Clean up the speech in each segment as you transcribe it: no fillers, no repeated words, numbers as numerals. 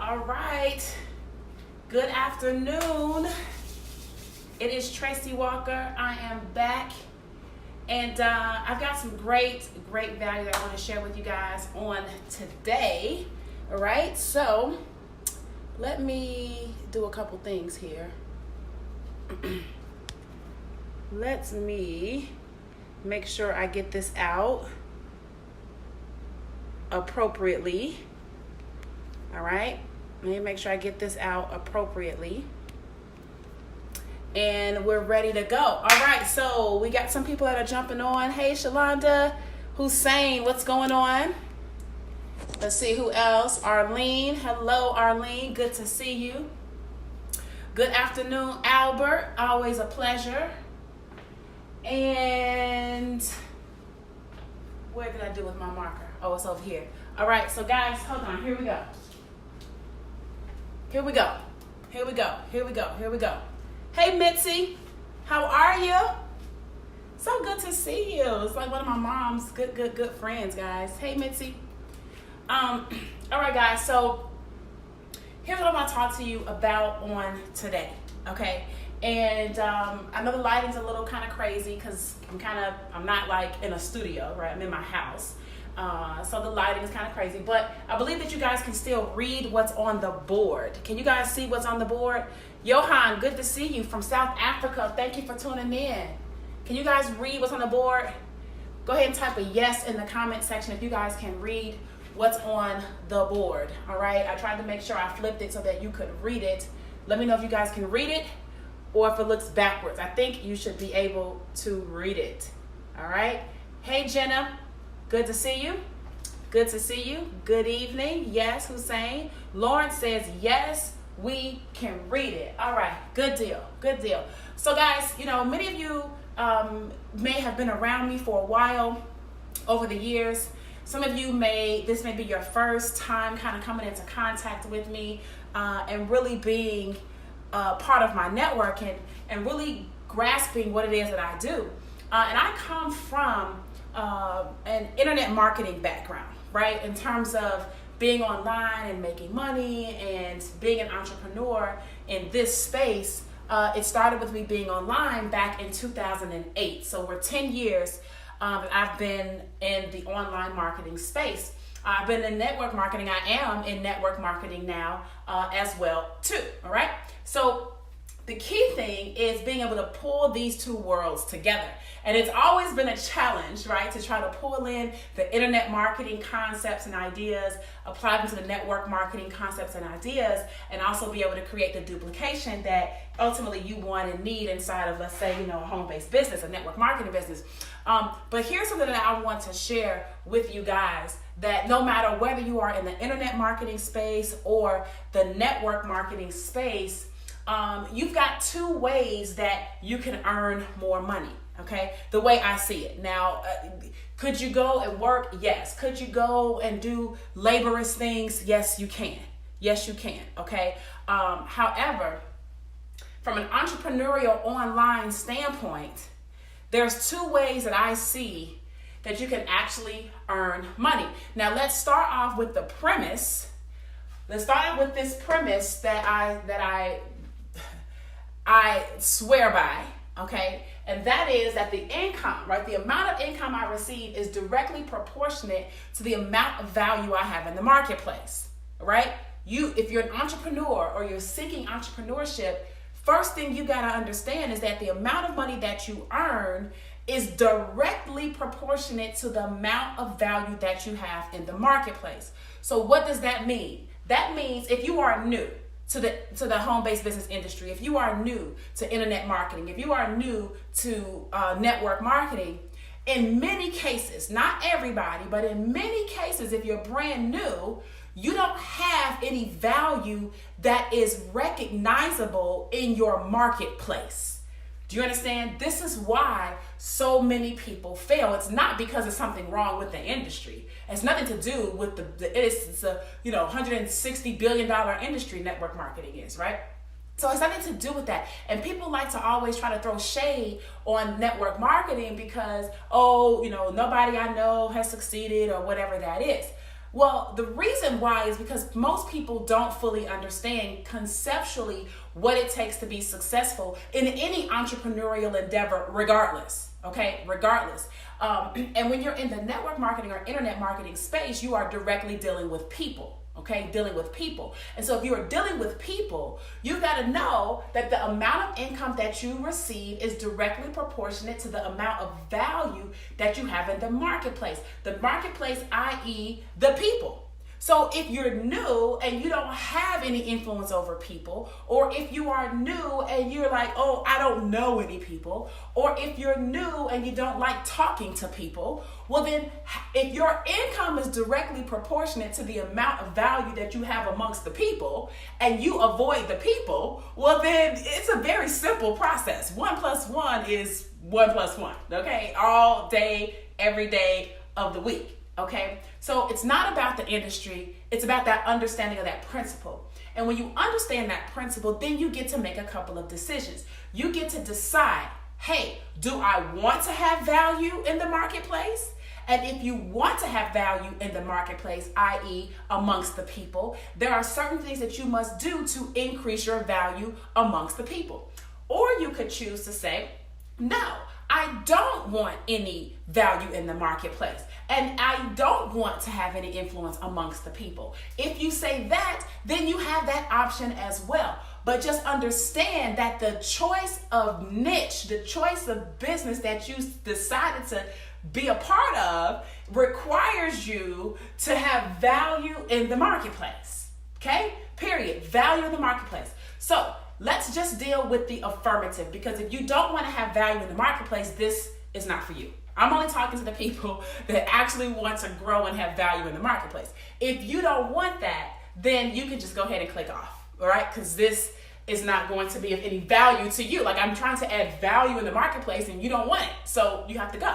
All right. Good afternoon. It is Tracy Walker. I am back. And I've got some great value that I want to share with you guys on today. All right. So let me do a couple things here. Let me make sure I get this out appropriately. All right. Let me make sure I get this out appropriately. And we're ready to go. All right, so we got some people that are jumping on. Hey, Shalonda, Hussein, what's going on? Let's see who else. Arlene, hello, Arlene. Good to see you. Good afternoon, Albert. Always a pleasure. And where did I do with my marker? Oh, it's over here. All right, so guys, hold on. Here we go. Here we go. Here we go. Here we go. Here we go. Hey, Mitzi. How are you? So good to see you. It's like one of my mom's good friends, guys. Hey, Mitzi. All right, guys. So here's what I want to talk to you about on today, okay? And I know the lighting's a little kind of crazy because I'm not like in a studio, right? I'm in my house. So the lighting is kind of crazy, but I believe that you guys can still read what's on the board. Can you guys see what's on the board? Johan, good to see you from South Africa. Thank you for tuning in. Can you guys read what's on the board? Go ahead and type a yes in the comment section if you guys can read what's on the board. All right, I tried to make sure I flipped it so that you could read it. Let me know if you guys can read it or if it looks backwards. I think you should be able to read it. All right. Hey, Jenna. Good to see you. Good to see you. Good evening. Yes, Hussein. Lawrence says, yes, we can read it. All right. Good deal. Good deal. So, guys, many of you may have been around me for a while over the years. Some of you this may be your first time kind of coming into contact with me and really being part of my network and really grasping what it is that I do. And I come from an internet marketing background, right? In terms of being online and making money and being an entrepreneur in this space, it started with me being online back in 2008. So we're 10 years that I've been in the online marketing space. I've been in network marketing. I am in network marketing now as well too, all right? So the key thing is being able to pull these two worlds together. And it's always been a challenge, right, to try to pull in the internet marketing concepts and ideas, apply them to the network marketing concepts and ideas, and also be able to create the duplication that ultimately you want and need inside of, let's say, a home-based business, a network marketing business. But here's something that I want to share with you guys, that no matter whether you are in the internet marketing space or the network marketing space, you've got two ways that you can earn more money, okay? The way I see it. Now, could you go and work? Yes. Could you go and do laborious things? Yes, you can. Yes, you can, okay? However, from an entrepreneurial online standpoint, there's two ways that I see that you can actually earn money. Now, let's start off with the premise. Let's start off with this premise that I swear by, okay? And that is that the income, right? The amount of income I receive is directly proportionate to the amount of value I have in the marketplace, right? If you're an entrepreneur or you're seeking entrepreneurship, first thing you got to understand is that the amount of money that you earn is directly proportionate to the amount of value that you have in the marketplace. So what does that mean? That means if you are new to the home-based business industry, if you are new to internet marketing, if you are new to network marketing, in many cases, not everybody, but in many cases, if you're brand new, you don't have any value that is recognizable in your marketplace. Do you understand? This is why so many people fail. It's not because there's something wrong with the industry. It's nothing to do with it's a $160 billion industry network marketing is, right? So it's nothing to do with that. And people like to always try to throw shade on network marketing because, nobody I know has succeeded or whatever that is. Well, the reason why is because most people don't fully understand conceptually what it takes to be successful in any entrepreneurial endeavor, regardless. Okay, regardless. And when you're in the network marketing or internet marketing space, you are directly dealing with people. Okay, dealing with people. And so if you are dealing with people, you've got to know that the amount of income that you receive is directly proportionate to the amount of value that you have in the marketplace. The marketplace, i.e. the people. So if you're new and you don't have any influence over people, or if you are new and you're like, oh, I don't know any people, or if you're new and you don't like talking to people, well then if your income is directly proportionate to the amount of value that you have amongst the people and you avoid the people, well then it's a very simple process. 1 + 1 is 1 + 1, okay? All day, every day of the week. Okay, so it's not about the industry, it's about that understanding of that principle. And when you understand that principle, then you get to make a couple of decisions. You get to decide, hey, do I want to have value in the marketplace? And if you want to have value in the marketplace, i.e. amongst the people, there are certain things that you must do to increase your value amongst the people. Or you could choose to say, no, I don't want any value in the marketplace, and I don't want to have any influence amongst the people. If you say that, then you have that option as well. But just understand that the choice of niche, the choice of business that you decided to be a part of requires you to have value in the marketplace. Okay? Period. Value in the marketplace. So let's just deal with the affirmative, because if you don't want to have value in the marketplace, this is not for you. I'm only talking to the people that actually want to grow and have value in the marketplace. If you don't want that, then you can just go ahead and click off, all right? Because this is not going to be of any value to you. Like, I'm trying to add value in the marketplace and you don't want it, so you have to go,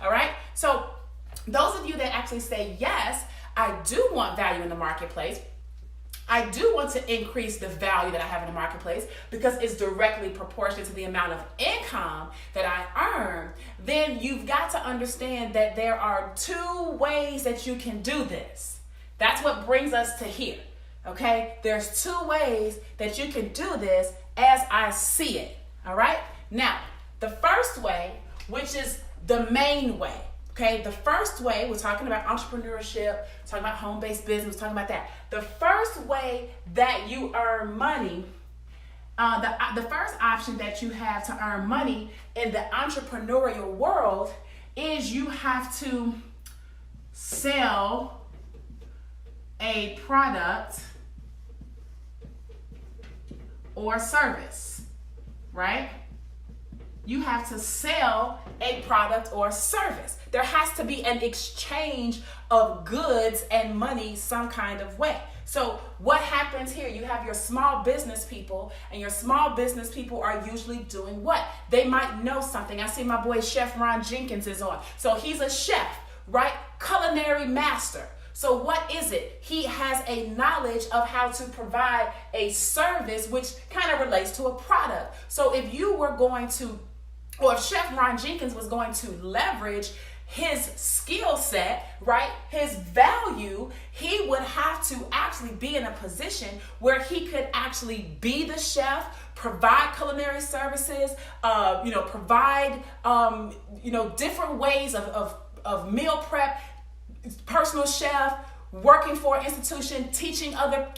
all right? So those of you that actually say, yes, I do want value in the marketplace, I do want to increase the value that I have in the marketplace because it's directly proportionate to the amount of income that I earn, then you've got to understand that there are 2 ways that you can do this. That's what brings us to here, okay? There's 2 ways that you can do this as I see it, all right? Now, the first way, which is the main way, okay, the first way, we're talking about entrepreneurship, talking about home-based business, talking about that. The first way that you earn money, the first option that you have to earn money in the entrepreneurial world is you have to sell a product or service, right? You have to sell a product or service. There has to be an exchange of goods and money some kind of way. So what happens here? You have your small business people, and your small business people are usually doing what? They might know something. I see my boy Chef Ron Jenkins is on. So he's a chef, right? Culinary master. So what is it? He has a knowledge of how to provide a service which kind of relates to a product. So if you were going to, or if Chef Ron Jenkins was going to leverage his skill set, right, his value, he would have to actually be in a position where he could actually be the chef, provide culinary services, provide, different ways of meal prep, personal chef, working for an institution, teaching other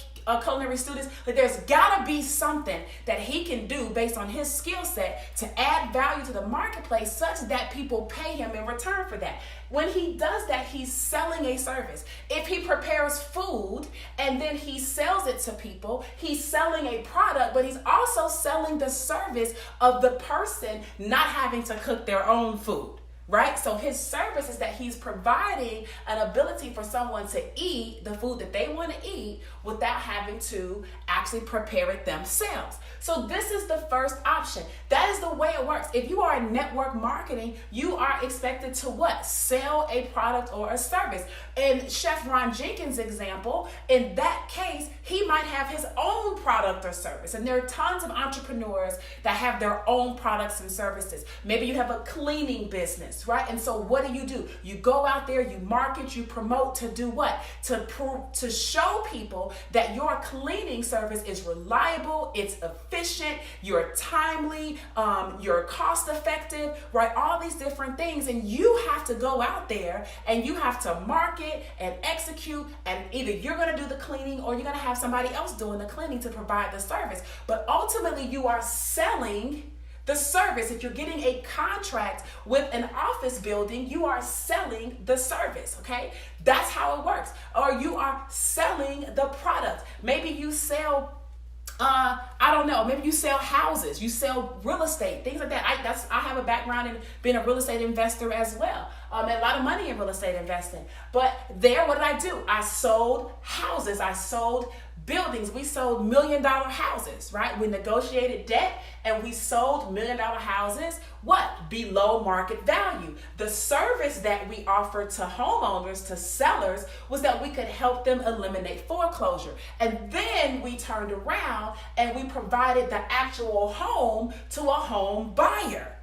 culinary students. But there's got to be something that he can do based on his skill set to add value to the marketplace such that people pay him in return for that. When he does that, he's selling a service. If he prepares food and then he sells it to people, he's selling a product, but he's also selling the service of the person not having to cook their own food. Right? So his service is that he's providing an ability for someone to eat the food that they want to eat without having to actually actually prepare it themselves. So this is the first option. That is the way it works. If you are in network marketing, you are expected to what? Sell a product or a service. In Chef Ron Jenkins' example, in that case, he might have his own product or service. And there are tons of entrepreneurs that have their own products and services. Maybe you have a cleaning business, right? And so what do? You go out there, you market, you promote to do what? To show people that your cleaning service is reliable, it's efficient, you're timely, you're cost effective, right? All these different things. And you have to go out there and you have to market and execute, and either you're going to do the cleaning or you're going to have somebody else doing the cleaning to provide the service. But ultimately you are selling the service. If you're getting a contract with an office building, you are selling the service, okay? That's how it works. Or you are selling the product. Maybe you sell I don't know, maybe you sell houses, you sell real estate, things like that. I have a background in being a real estate investor as well. A lot of money in real estate investing. But there, what did I do? I sold houses, I sold buildings. We sold $1 million houses, right? We negotiated debt and we sold $1 million houses, what? Below market value. The service that we offered to homeowners, to sellers, was that we could help them eliminate foreclosure. And then we turned around and we provided the actual home to a home buyer,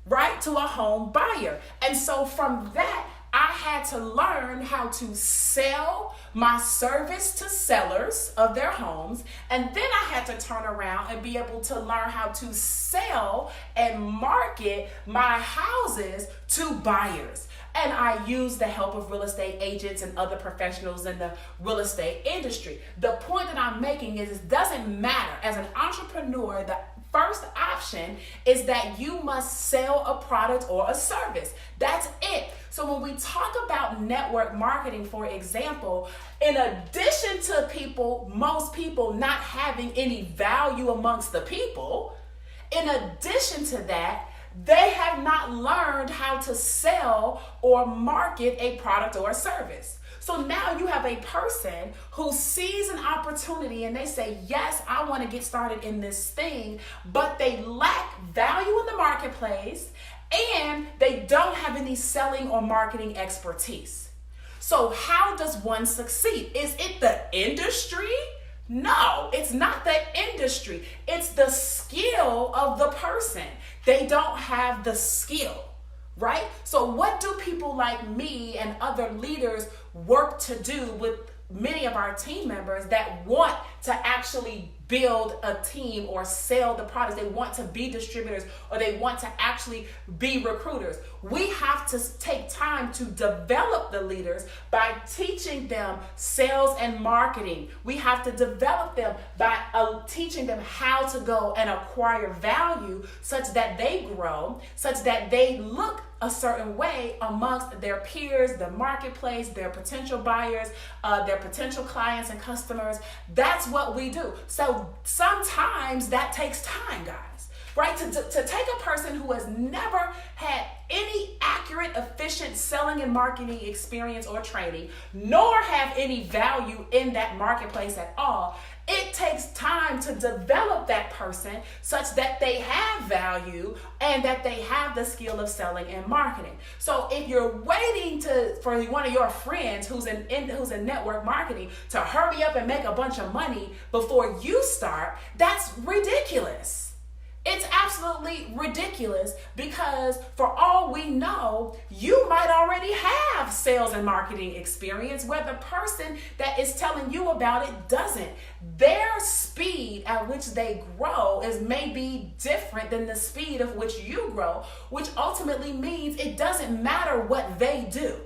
right? To a home buyer. And so from that, I had to learn how to sell my service to sellers of their homes. And then I had to turn around and be able to learn how to sell and market my houses to buyers. And I used the help of real estate agents and other professionals in the real estate industry. The point that I'm making is it doesn't matter. As an entrepreneur, the first option is that you must sell a product or a service. That's it. So when we talk about network marketing, for example, in addition to most people not having any value amongst the people, in addition to that, they have not learned how to sell or market a product or a service. So now you have a person who sees an opportunity and they say, yes, I want to get started in this thing, but they lack value in the marketplace and they don't have any selling or marketing expertise. So how does one succeed? Is it the industry? No, it's not the industry. It's the skill of the person. They don't have the skill, right? So what do people like me and other leaders work to do with many of our team members that want to actually build a team or sell the products? They want to be distributors or they want to actually be recruiters. We have to take time to develop the leaders by teaching them sales and marketing. We have to develop them by teaching them how to go and acquire value such that they grow, such that they look a certain way amongst their peers, the marketplace, their potential buyers, their potential clients and customers. That's what we do. So sometimes that takes time, guys, right? To take a person who has never had any accurate, efficient selling and marketing experience or training, nor have any value in that marketplace at all, it takes time to develop that person such that they have value and that they have the skill of selling and marketing. So if you're waiting for one of your friends who's in network marketing to hurry up and make a bunch of money before you start, that's ridiculous. It's absolutely ridiculous because for all we know, you might already have sales and marketing experience where the person that is telling you about it doesn't. Their speed at which they grow is maybe different than the speed of which you grow, which ultimately means it doesn't matter what they do.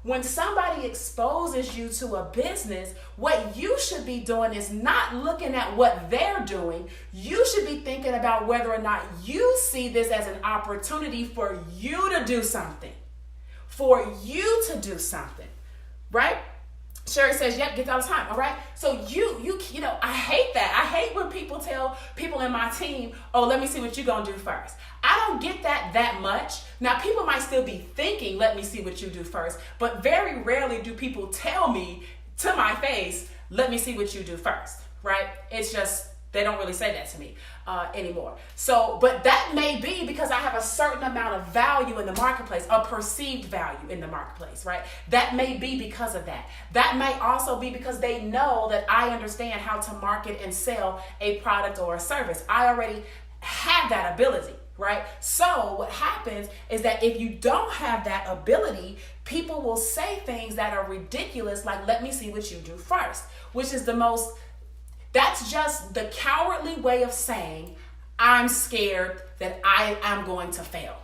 When somebody exposes you to a business, what you should be doing is not looking at what they're doing. You should be thinking about whether or not you see this as an opportunity for you to do something. For you to do something, right? Sherry says, yep, gets all the time, all right? So you know, I hate that. I hate when people tell people in my team, oh, let me see what you're going to do first. I don't get that much. Now, people might still be thinking, let me see what you do first, but very rarely do people tell me to my face, let me see what you do first, right? It's just, they don't really say that to me anymore. So, but that may be because I have a certain amount of value in the marketplace, a perceived value in the marketplace, right? That may be because of that. That may also be because they know that I understand how to market and sell a product or a service. I already have that ability, right? So what happens is that if you don't have that ability, people will say things that are ridiculous, like, let me see what you do first, which is that's just the cowardly way of saying, I'm scared that I am going to fail.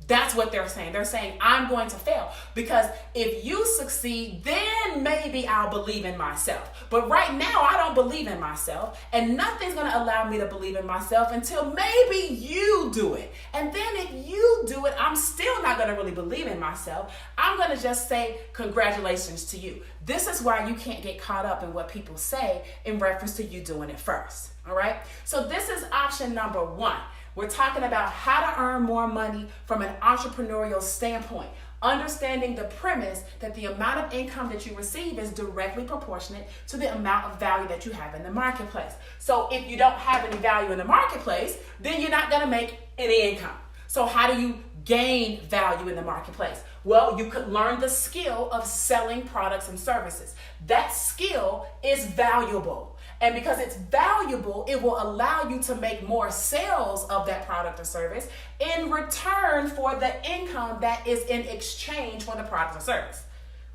That's what they're saying. They're saying, I'm going to fail. Because if you succeed, then maybe I'll believe in myself. But right now, I don't believe in myself. And nothing's going to allow me to believe in myself until maybe you do it. And then if you do it, I'm still not going to really believe in myself. I'm going to just say, congratulations to you. This is why you can't get caught up in what people say in reference to you doing it first. All right? So this is option number 1. We're talking about how to earn more money from an entrepreneurial standpoint, understanding the premise that the amount of income that you receive is directly proportionate to the amount of value that you have in the marketplace. So if you don't have any value in the marketplace, then you're not going to make any income. So how do you gain value in the marketplace? Well, you could learn the skill of selling products and services. That skill is valuable. And because it's valuable, it will allow you to make more sales of that product or service in return for the income that is in exchange for the product or service,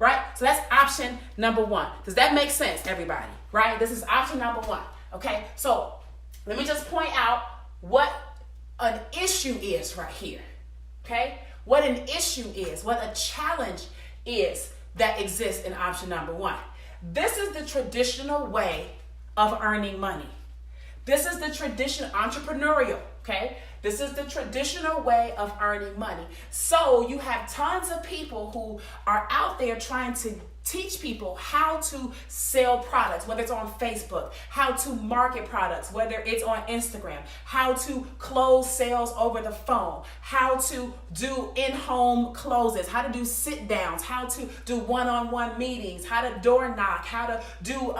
right? So that's option number 1. Does that make sense, everybody, right? This is option number 1, okay? So let me just point out what an issue is right here, okay? What an issue is, what a challenge is that exists in option number 1. This is the traditional way of earning money. This is the traditional entrepreneurial, okay? This is the traditional way of earning money. So you have tons of people who are out there trying to teach people how to sell products, whether it's on Facebook, how to market products, whether it's on Instagram, how to close sales over the phone, how to do in-home closes, how to do sit downs, how to do one-on-one meetings, how to door knock, how to do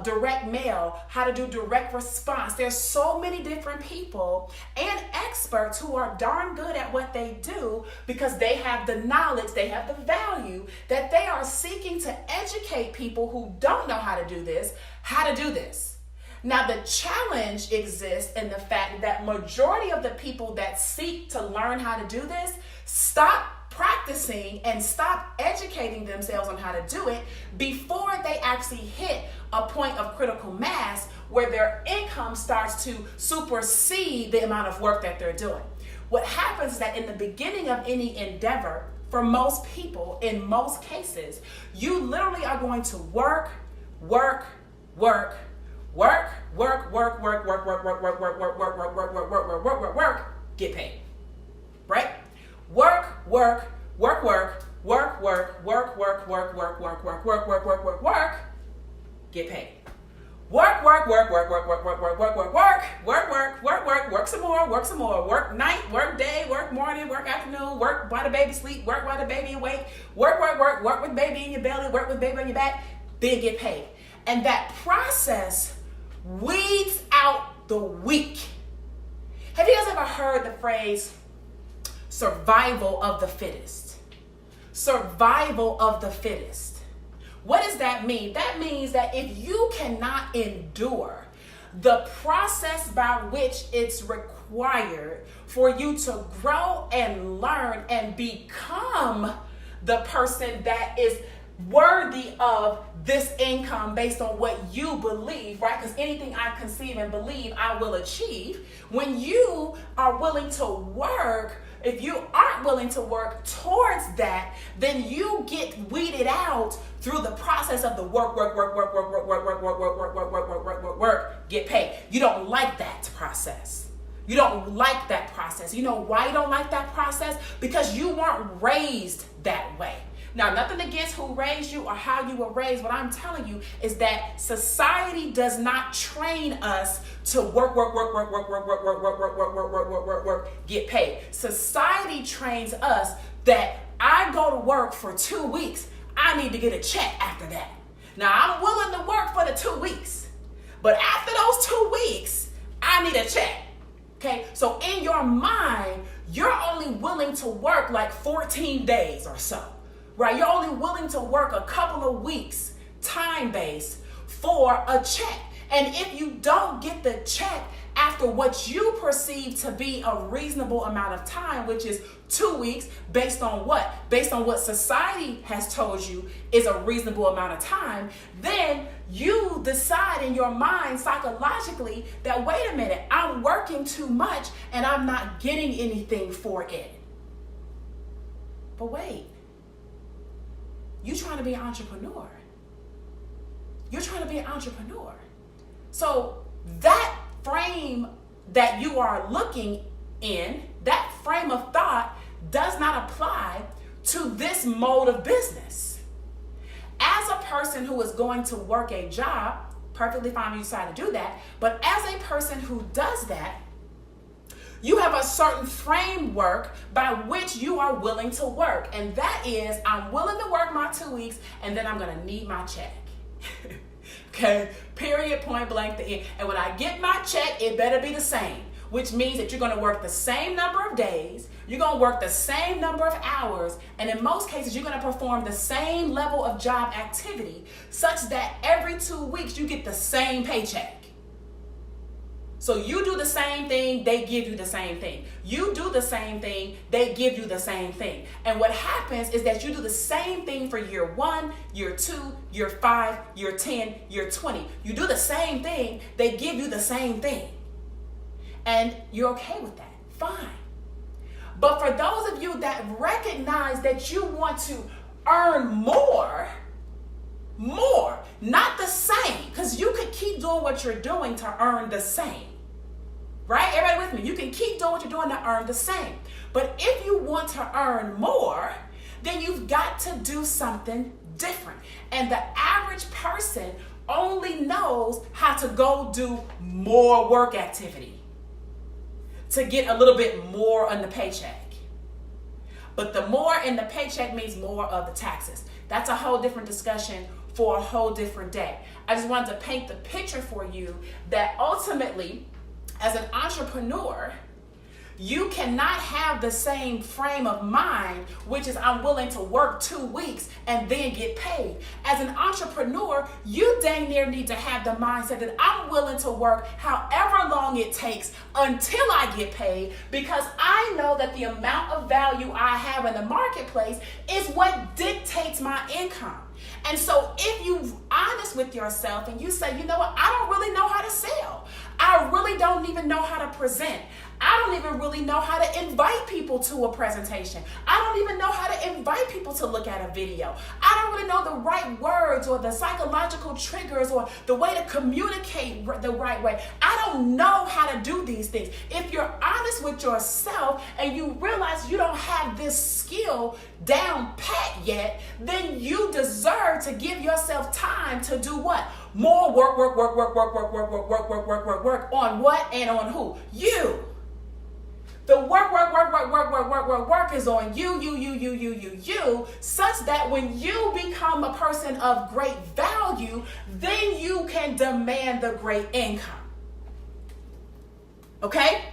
direct mail, how to do direct response. There's so many different people and experts who are darn good at what they do because they have the knowledge, they have the value that they are seeking to educate people who don't know how to do this, how to do this. Now, the challenge exists in the fact that majority of the people that seek to learn how to do this stop practicing and stop educating themselves on how to do it before they actually hit a point of critical mass where their income starts to supersede the amount of work that they're doing. What happens is that in the beginning of any endeavor, for most people, in most cases, you literally are going to work, get paid, right? Work, get paid. Work some more, work night, work day, work morning, work afternoon, work while the baby sleep, work while the baby awake, work with baby in your belly, work with baby on your back, then get paid. And that process weeds out the weak. Have you guys ever heard the phrase survival of the fittest? Survival of the fittest. What does that mean? That means that if you cannot endure the process by which it's required for you to grow and learn and become the person that is worthy of this income based on what you believe, right? Because anything I conceive and believe, I will achieve. When you are willing to work, if you aren't willing to work towards that, then you get weeded out through the process of the work, get paid. You don't like that process. You don't like that process. You know why you don't like that process? Because you weren't raised that way. Now, nothing against who raised you or how you were raised. What I'm telling you is that society does not train us to work, get paid. Society trains us that I go to work for 2 weeks. I need to get a check after that. Now, I'm willing to work for the 2 weeks, But after those 2 weeks, I need a check. Okay, so in your mind, you're only willing to work like 14 days or so, right? You're only willing to work a couple of weeks, time-based, for a check. And if you don't get the check after what you perceive to be a reasonable amount of time, which is 2 weeks, based on what? Based on what society has told you is a reasonable amount of time, then you decide in your mind psychologically that, wait a minute, I'm working too much and I'm not getting anything for it. But wait, you're trying to be an entrepreneur. You're trying to be an entrepreneur. So that frame that you are looking in, that frame of thought does not apply to this mode of business. As a person who is going to work a job, perfectly fine when you decide to do that, but as a person who does that, you have a certain framework by which you are willing to work. And that is, I'm willing to work my 2 weeks and then I'm going to need my check. Okay, period, point blank, the end. And when I get my check, it better be the same, which means that you're going to work the same number of days, you're going to work the same number of hours, and in most cases, you're going to perform the same level of job activity such that every 2 weeks you get the same paycheck. So you do the same thing, they give you the same thing. You do the same thing, they give you the same thing. And what happens is that you do the same thing for year 1, year 2, year 5, year 10, year 20. You do the same thing, they give you the same thing. And you're okay with that, fine. But for those of you that recognize that you want to earn more, not the same, because you could keep doing what you're doing to earn the same. Right? Everybody with me? You can keep doing what you're doing to earn the same. But if you want to earn more, then you've got to do something different. And the average person only knows how to go do more work activity to get a little bit more on the paycheck. But the more in the paycheck means more of the taxes. That's a whole different discussion for a whole different day. I just wanted to paint the picture for you that ultimately, as an entrepreneur, you cannot have the same frame of mind, which is I'm willing to work 2 weeks and then get paid. As an entrepreneur, you dang near need to have the mindset that I'm willing to work however long it takes until I get paid, because I know that the amount of value I have in the marketplace is what dictates my income. And so if you're honest with yourself and you say, you know what, I don't really know how to sell. I really don't even know how to present. I don't even really know how to invite people to a presentation. I don't even know how to invite people to look at a video. I don't really know the right words or the psychological triggers or the way to communicate the right way. I don't know how to do these things. If you're honest with yourself and you realize you don't have this skill down pat yet, then you deserve to give yourself time to do what? More work on what and on who? You. The work is on you, such that when you become a person of great value, then you can demand the great income. Okay?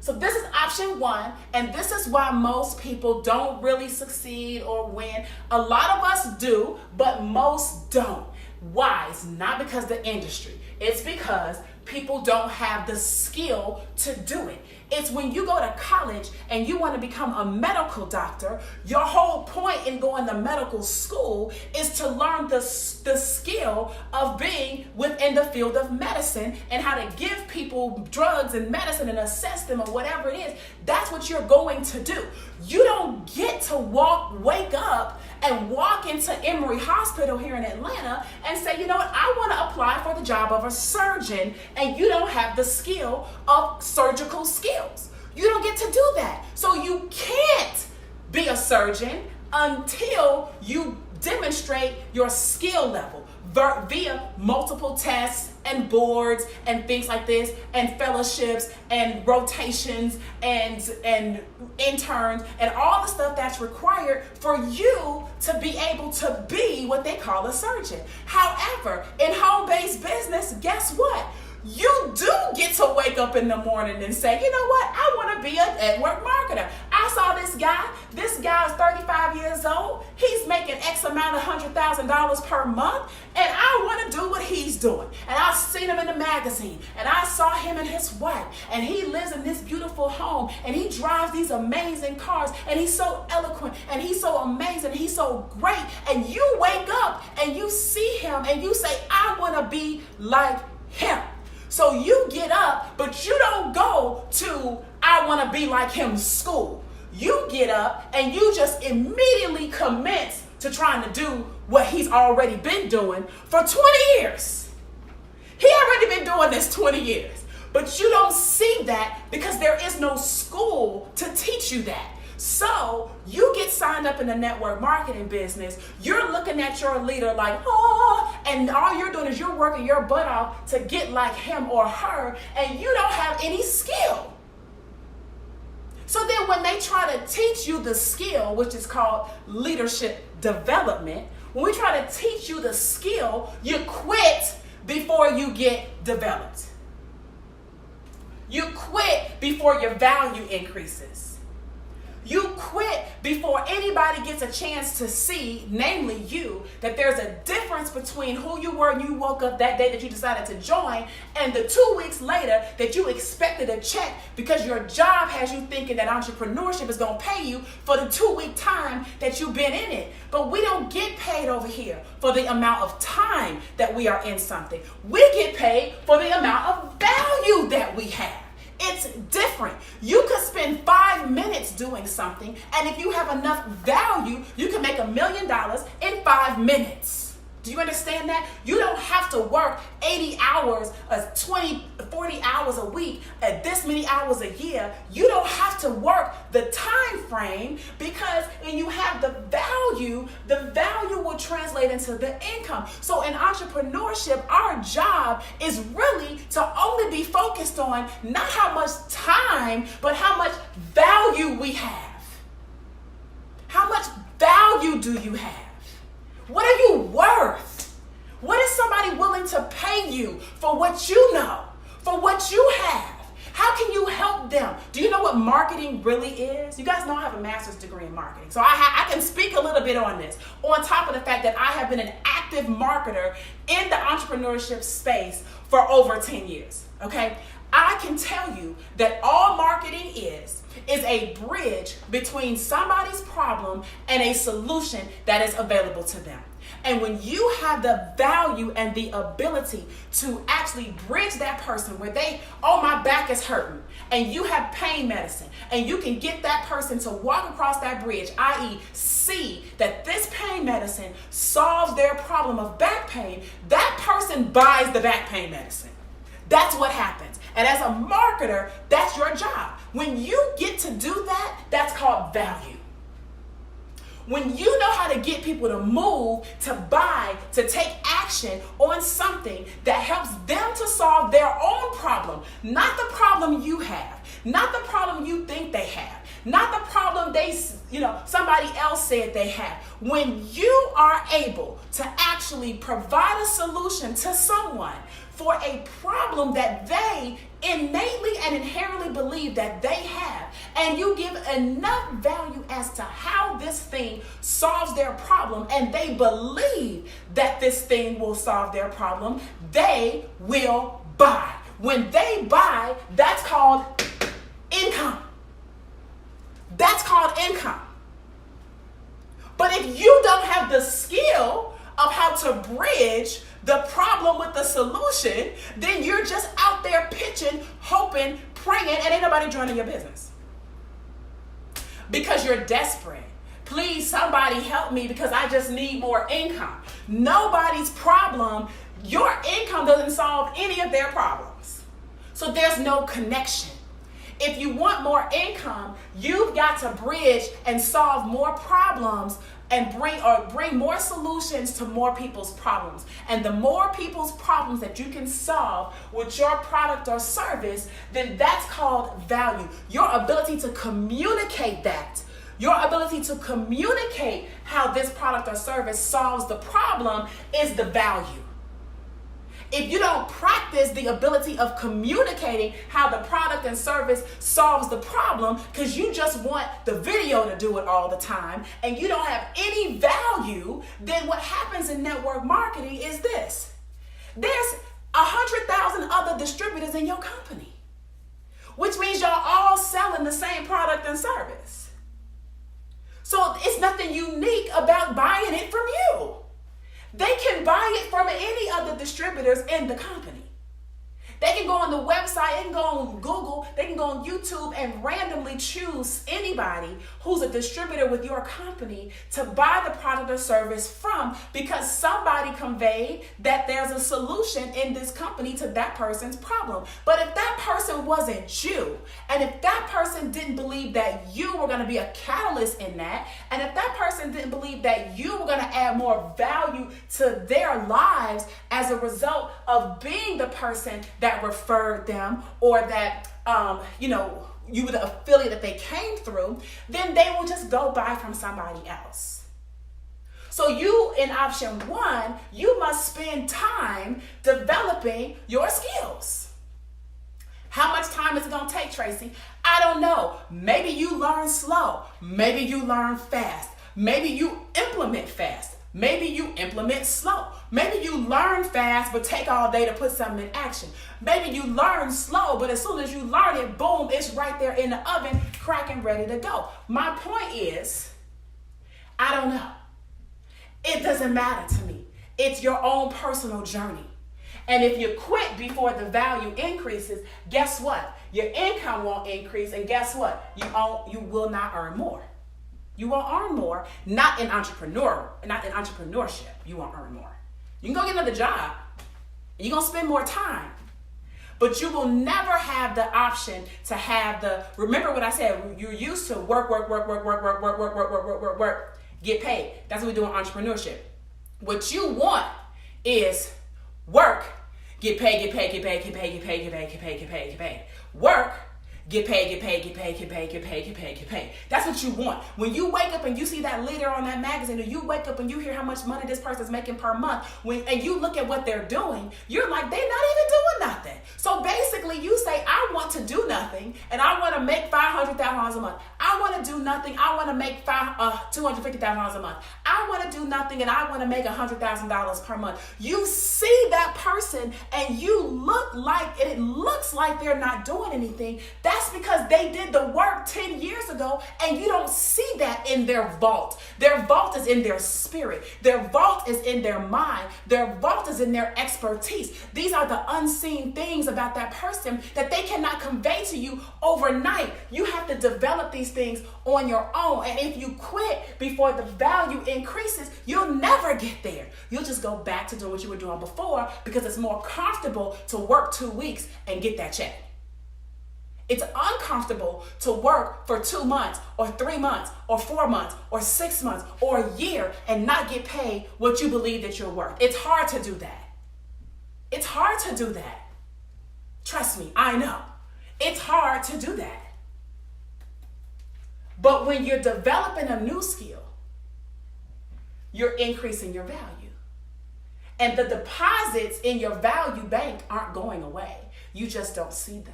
So this is option 1, and this is why most people don't really succeed or win. A lot of us do, but most don't. Why? It's not because of the industry. It's because people don't have the skill to do it. It's when you go to college and you want to become a medical doctor, your whole point in going to medical school is to learn the skill of being within the field of medicine and how to give people drugs and medicine and assess them or whatever it is. That's what you're going to do. You don't get to wake up and walk into Emory Hospital here in Atlanta and say, you know what, I want to apply for the job of a surgeon, and you don't have the skill of surgical skills. You don't get to do that. So you can't be a surgeon until you demonstrate your skill level via multiple tests and boards and things like this, and fellowships and rotations and interns and all the stuff that's required for you to be able to be what they call a surgeon. However, in home home-based business, guess what? You do get to wake up in the morning and say, you know what? I want to be a network marketer. I saw this guy. This guy is 35 years old. He's making X amount of $100,000 per month. And I want to do what he's doing. And I've seen him in the magazine. And I saw him and his wife. And he lives in this beautiful home. And he drives these amazing cars. And he's so eloquent. And he's so amazing. And he's so great. And you wake up and you see him and you say, I want to be like him. So you get up, but you don't go to I want to be like him school. You get up and you just immediately commit to trying to do what he's already been doing for 20 years. He already been doing this 20 years. But you don't see that because there is no school to teach you that. So you get signed up in the network marketing business. You're looking at your leader like, oh, and all you're doing is you're working your butt off to get like him or her, and you don't have any skill. So then when they try to teach you the skill, which is called leadership development, when we try to teach you the skill, you quit before you get developed. You quit before your value increases. You quit before anybody gets a chance to see, namely you, that there's a difference between who you were when you woke up that day that you decided to join and the 2 weeks later that you expected a check because your job has you thinking that entrepreneurship is going to pay you for the 2-week time that you've been in it. But we don't get paid over here for the amount of time that we are in something. We get paid for the amount of value that we have. It's different. You could spend 5 minutes doing something, and if you have enough value, you can make $1 million in 5 minutes. Do you understand that? You don't have to work 80 hours, 20, 40 hours a week, this many hours a year. You don't have to work the time frame because when you have the value will translate into the income. So in entrepreneurship, our job is really to only be focused on not how much time, but how much value we have. How much value do you have? What are you worth? What is somebody willing to pay you for what you know, for what you have? How can you help them? Do you know what marketing really is? You guys know I have a master's degree in marketing, so I can speak a little bit on this. On top of the fact that I have been an active marketer in the entrepreneurship space for over 10 years, okay? I can tell you that all marketing is a bridge between somebody's problem and a solution that is available to them. And when you have the value and the ability to actually bridge that person where my back is hurting, and you have pain medicine, and you can get that person to walk across that bridge, i.e. see that this pain medicine solves their problem of back pain, that person buys the back pain medicine. That's what happens. And as a marketer, that's your job. When you get to do that, that's called value. When you know how to get people to move, to buy, to take action on something that helps them to solve their own problem, not the problem you have, not the problem you think they have, not the problem somebody else said they have. When you are able to actually provide a solution to someone for a problem that they innately and inherently believe that they have, and you give enough value as to how this thing solves their problem, and they believe that this thing will solve their problem, they will buy. When they buy, that's called income. That's called income. But if you don't have the skill of how to bridge the problem with the solution, then you're just out there pitching, hoping, praying, and ain't nobody joining your business. Because you're desperate. Please, somebody help me because I just need more income. Nobody's problem, your income doesn't solve any of their problems. So there's no connection. If you want more income, you've got to bridge and solve more problems and bring more solutions to more people's problems. And the more people's problems that you can solve with your product or service, then that's called value. Your ability to communicate that, your ability to communicate how this product or service solves the problem is the value. if you don't practice the ability of communicating how the product and service solves the problem, because you just want the video to do it all the time and you don't have any value, then what happens in network marketing is this. There's 100,000 other distributors in your company, which means y'all all selling the same product and service. So it's nothing unique about buying it from you. They can buy it from any other distributors in the company. They can go on the website, they can go on Google, they can go on YouTube and randomly choose anybody who's a distributor with your company to buy the product or service from, because somebody conveyed that there's a solution in this company to that person's problem. But if that person wasn't you, and if that person didn't believe that you were going to be a catalyst in that, and if that person didn't believe that you were going to add more value to their lives as a result of being the person that referred them, or that you were the affiliate that they came through, then they will just go buy from somebody else. So you, in option one, you must spend time developing your skills. How much time is it going to take, Tracy? I don't know. Maybe you learn slow. Maybe you learn fast. Maybe you implement fast. Maybe you implement slow. Maybe you learn fast but take all day to put something in action. Maybe you learn slow, but as soon as you learn it, boom, it's right there in the oven, cracking, ready to go. My point is, I don't know. It doesn't matter to me. It's your own personal journey. And if you quit before the value increases, guess what? Your income won't increase, and guess what? You will not earn more. You won't earn more, not in entrepreneurship. You won't earn more. You can go get another job. You're going to spend more time. But you will never have the option to have remember what I said, you're used to work, get paid. That's what we do in entrepreneurship. What you want is work, get paid. Work, get paid. That's what you want. When you wake up and you see that leader on that magazine, or you wake up and you hear how much money this person's making per month, and you look at what they're doing, you're like, they're not even doing nothing. So basically you say, I want to do nothing, and I want to make $500,000 a month. I want to do nothing. I want to make $250,000 a month. I want to do nothing, and I want to make $100,000 per month. You see that person, and it looks like they're not doing anything. That's because they did the work 10 years ago, and you don't see that in their vault. Their vault is in their spirit. Their vault is in their mind. Their vault is in their expertise. These are the unseen things about that person that they cannot convey to you overnight. You have to develop these things on your own. And if you quit before the value increases, you'll never get there. You'll just go back to doing what you were doing before, because it's more comfortable to work 2 weeks and get that check. It's uncomfortable to work for 2 months or 3 months or 4 months or 6 months or a year and not get paid what you believe that you're worth. It's hard to do that. It's hard to do that. Trust me, I know. It's hard to do that. But when you're developing a new skill, you're increasing your value. And the deposits in your value bank aren't going away. You just don't see them.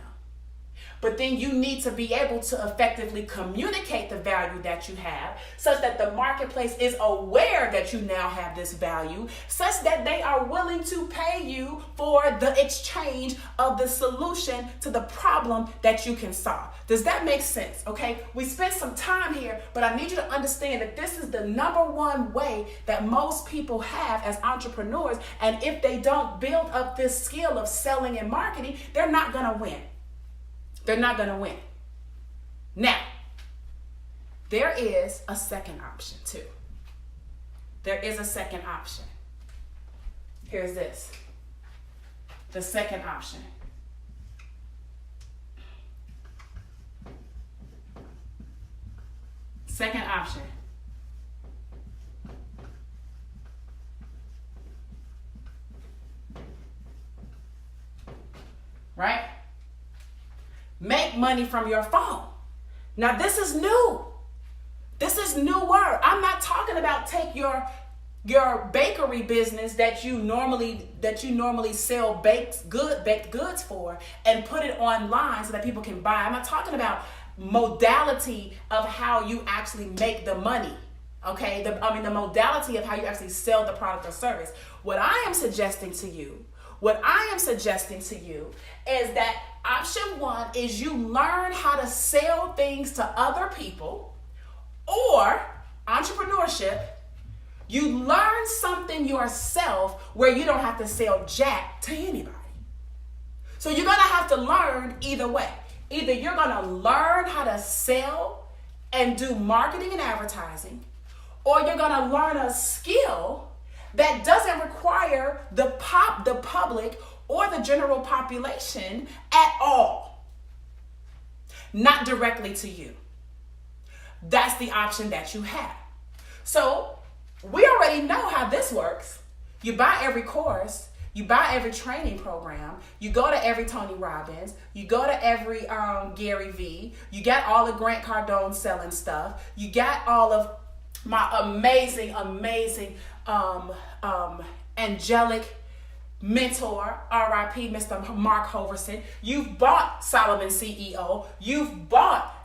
But then you need to be able to effectively communicate the value that you have, such that the marketplace is aware that you now have this value, such that they are willing to pay you for the exchange of the solution to the problem that you can solve. Does that make sense? Okay, we spent some time here, but I need you to understand that this is the number one way that most people have as entrepreneurs. And if they don't build up this skill of selling and marketing, they're not going to win. They're not going to win. Now, there is a second option too. There is a second option. Here's this. The second option. Second option. Right? Make money from your phone. Now this is new. This is new word. I'm not talking about take your your bakery business that you normally sell baked goods for, and put it online so that people can buy. I'm not talking about modality of how you actually make the money. Okay, the modality of how you actually sell the product or service. What I am suggesting to you is that option one is you learn how to sell things to other people, or entrepreneurship, you learn something yourself where you don't have to sell jack to anybody. So you're gonna have to learn either way. Either you're gonna learn how to sell and do marketing and advertising, or you're gonna learn a skill that doesn't require the public or the general population at all. Not directly to you. That's the option that you have. So we already know how this works. You buy every course, you buy every training program, you go to every Tony Robbins, you go to every Gary Vee, you got all of Grant Cardone selling stuff, you got all of my amazing angelic mentor, RIP, Mr. Mark Hoverson. You've bought Solomon CEO. You've bought,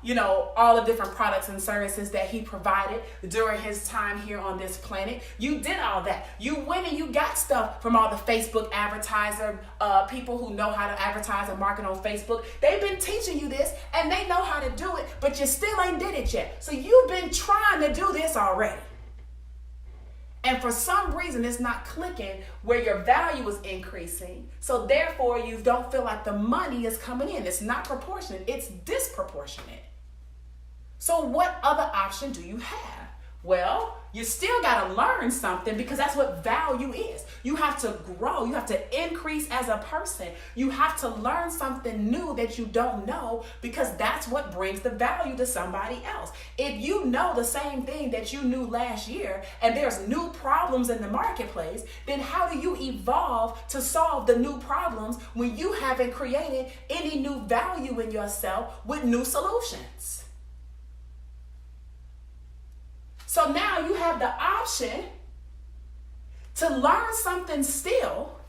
all the different products and services that he provided during his time here on this planet. You did all that. You went and you got stuff from all the Facebook advertiser, people who know how to advertise and market on Facebook. They've been teaching you this and they know how to do it, but you still ain't did it yet. So you've been trying to do this already. And for some reason, it's not clicking where your value is increasing. So therefore, you don't feel like the money is coming in. It's not proportionate. It's disproportionate. So what other option do you have? Well, you still got to learn something, because that's what value is. You have to grow. You have to increase as a person. You have to learn something new that you don't know, because that's what brings the value to somebody else. If you know the same thing that you knew last year and there's new problems in the marketplace, then how do you evolve to solve the new problems when you haven't created any new value in yourself with new solutions? So now you have the option to learn something still,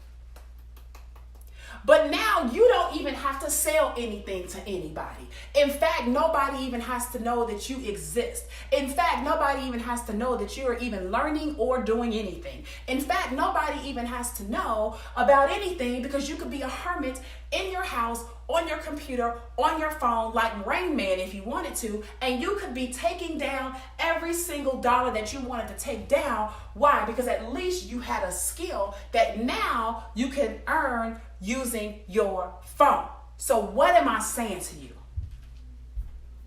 but now you don't even have to sell anything to anybody. In fact, nobody even has to know that you exist. In fact, nobody even has to know that you're even learning or doing anything. In fact, nobody even has to know about anything, because you could be a hermit in your house, on your computer, on your phone, like Rain Man if you wanted to, and you could be taking down every single dollar that you wanted to take down. Why? Because at least you had a skill that now you can earn using your phone. So what am I saying to you?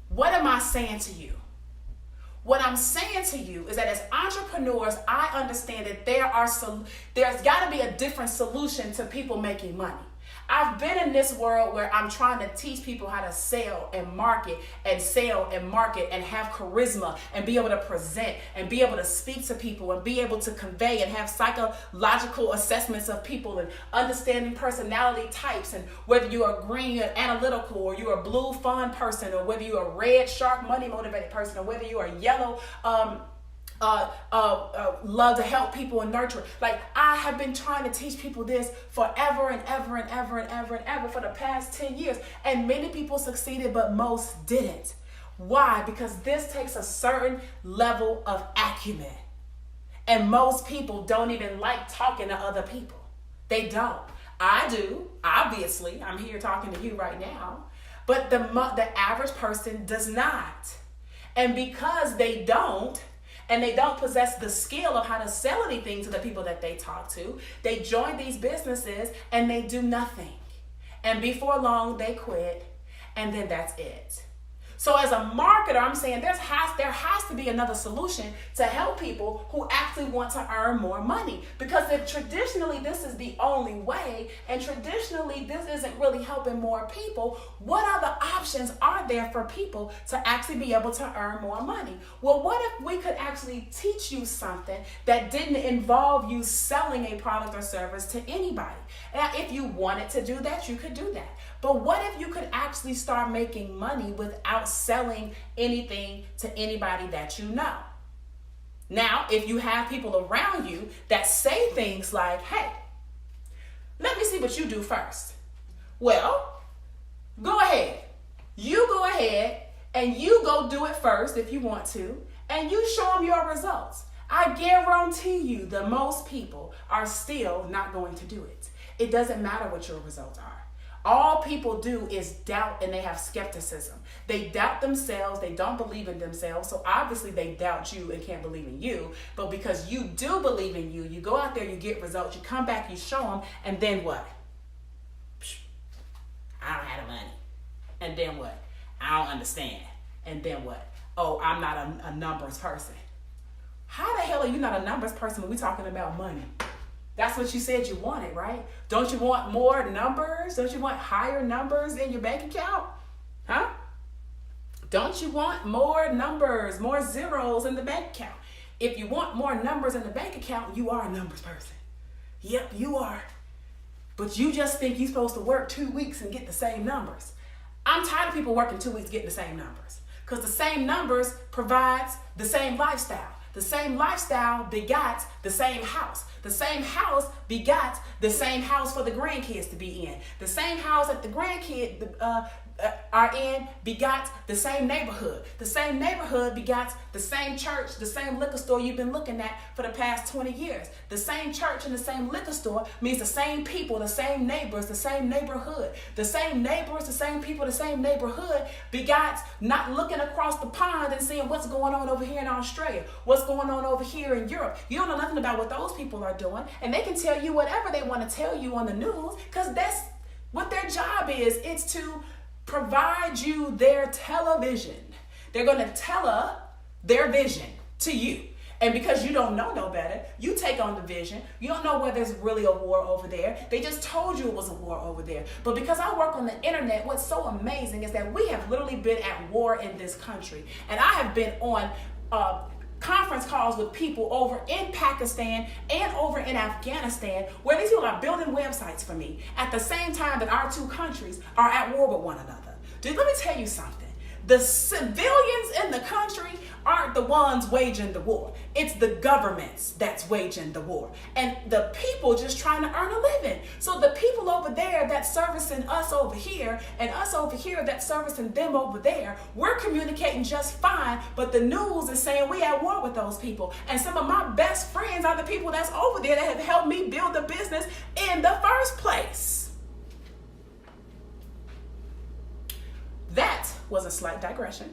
What am I saying to you? What I'm saying to you is that as entrepreneurs, I understand that there's got to be a different solution to people making money. I've been in this world where I'm trying to teach people how to sell and market and have charisma and be able to present and be able to speak to people and be able to convey and have psychological assessments of people and understanding personality types, and whether you're a green analytical or you're a blue fun person, or whether you're a red shark money motivated person, or whether you're a yellow love to help people and nurture. Like, I have been trying to teach people this forever and ever for the past 10 years. And many people succeeded, but most didn't. Why? Because this takes a certain level of acumen. And most people don't even like talking to other people. They don't. I do. Obviously, I'm here talking to you right now. But the average person does not. And because they don't, and they don't possess the skill of how to sell anything to the people that they talk to, they join these businesses and they do nothing. And before long, they quit, and then that's it. So as a marketer, I'm saying there has to be another solution to help people who actually want to earn more money. Because if traditionally this is the only way, and traditionally this isn't really helping more people, what other options are there for people to actually be able to earn more money? Well, what if we could actually teach you something that didn't involve you selling a product or service to anybody? Now, if you wanted to do that, you could do that. But what if you could actually start making money without selling anything to anybody that you know? Now, if you have people around you that say things like, hey, let me see what you do first. Well, go ahead. You go ahead and you go do it first if you want to, and you show them your results. I guarantee you that most people are still not going to do it. It doesn't matter what your results are. All people do is doubt, and they have skepticism. They doubt themselves. They don't believe in themselves. So obviously they doubt you and can't believe in you. But because you do believe in you, you go out there, you get results, you come back, you show them, and then what? I don't have the money. And then what? I don't understand. And then what? Oh, I'm not a numbers person. How the hell are you not a numbers person when we're talking about money? That's what you said you wanted, right? Don't you want more numbers? Don't you want higher numbers in your bank account? Huh? Don't you want more numbers, more zeros in the bank account? If you want more numbers in the bank account, you are a numbers person. Yep, you are. But you just think you're supposed to work 2 weeks and get the same numbers. I'm tired of people working 2 weeks getting the same numbers. Because the same numbers provides the same lifestyle. The same lifestyle begots the same house. The same house begots the same house for the grandkids to be in. The same house that the grandkids are in begots the same neighborhood. The same neighborhood begots the same church, the same liquor store you've been looking at for the past 20 years. The same church and the same liquor store means the same people, the same neighbors, the same neighborhood. The same neighbors, the same people, the same neighborhood begots not looking across the pond and seeing what's going on over here in Australia, what's going on over here in Europe. You don't know nothing about what those people are doing, and they can tell you whatever they want to tell you on the news because that's what their job is. It's to provide you their television. They're going to tell their vision to you. And because you don't know no better, you take on the vision. You don't know whether there's really a war over there. They just told you it was a war over there. But because I work on the internet, what's so amazing is that we have literally been at war in this country. And I have been on conference calls with people over in Pakistan and over in Afghanistan where these people are building websites for me at the same time that our two countries are at war with one another. Dude, let me tell you something. The civilians in the country aren't the ones waging the war. It's the governments that's waging the war. And the people just trying to earn a living. So the people over there that's servicing us over here and us over here that's servicing them over there, we're communicating just fine, but the news is saying we at war with those people. And some of my best friends are the people that's over there that have helped me build the business in the first place. That was a slight digression.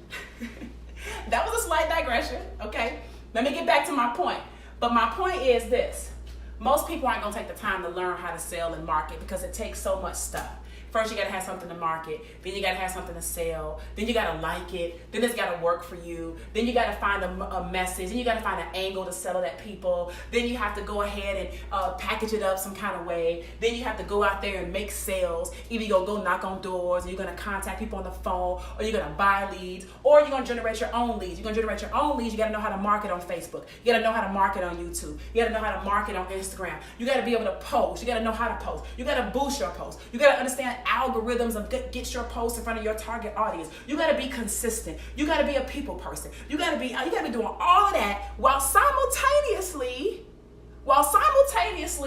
That was a slight digression, okay? Let me get back to my point. But my point is this. Most people aren't going to take the time to learn how to sell and market because it takes so much stuff. First, you got to have something to market. Then you got to have something to sell. Then you got to like it. Then it's got to work for you. Then you got to find a message. Then you got to find an angle to sell it at people. Then you have to go ahead and package it up some kind of way. Then you have to go out there and make sales. Either you're going to go knock on doors, or you're going to contact people on the phone, or you're going to buy leads, or you're going to generate your own leads. You're going to generate your own leads. You got to know how to market on Facebook. You got to know how to market on YouTube. You got to know how to market on Instagram. You got to be able to post. You got to know how to post. You got to boost your post. You got to understand algorithms of get your post in front of your target audience. You got to be consistent. You got to be a people person. You got to be doing all of that while simultaneously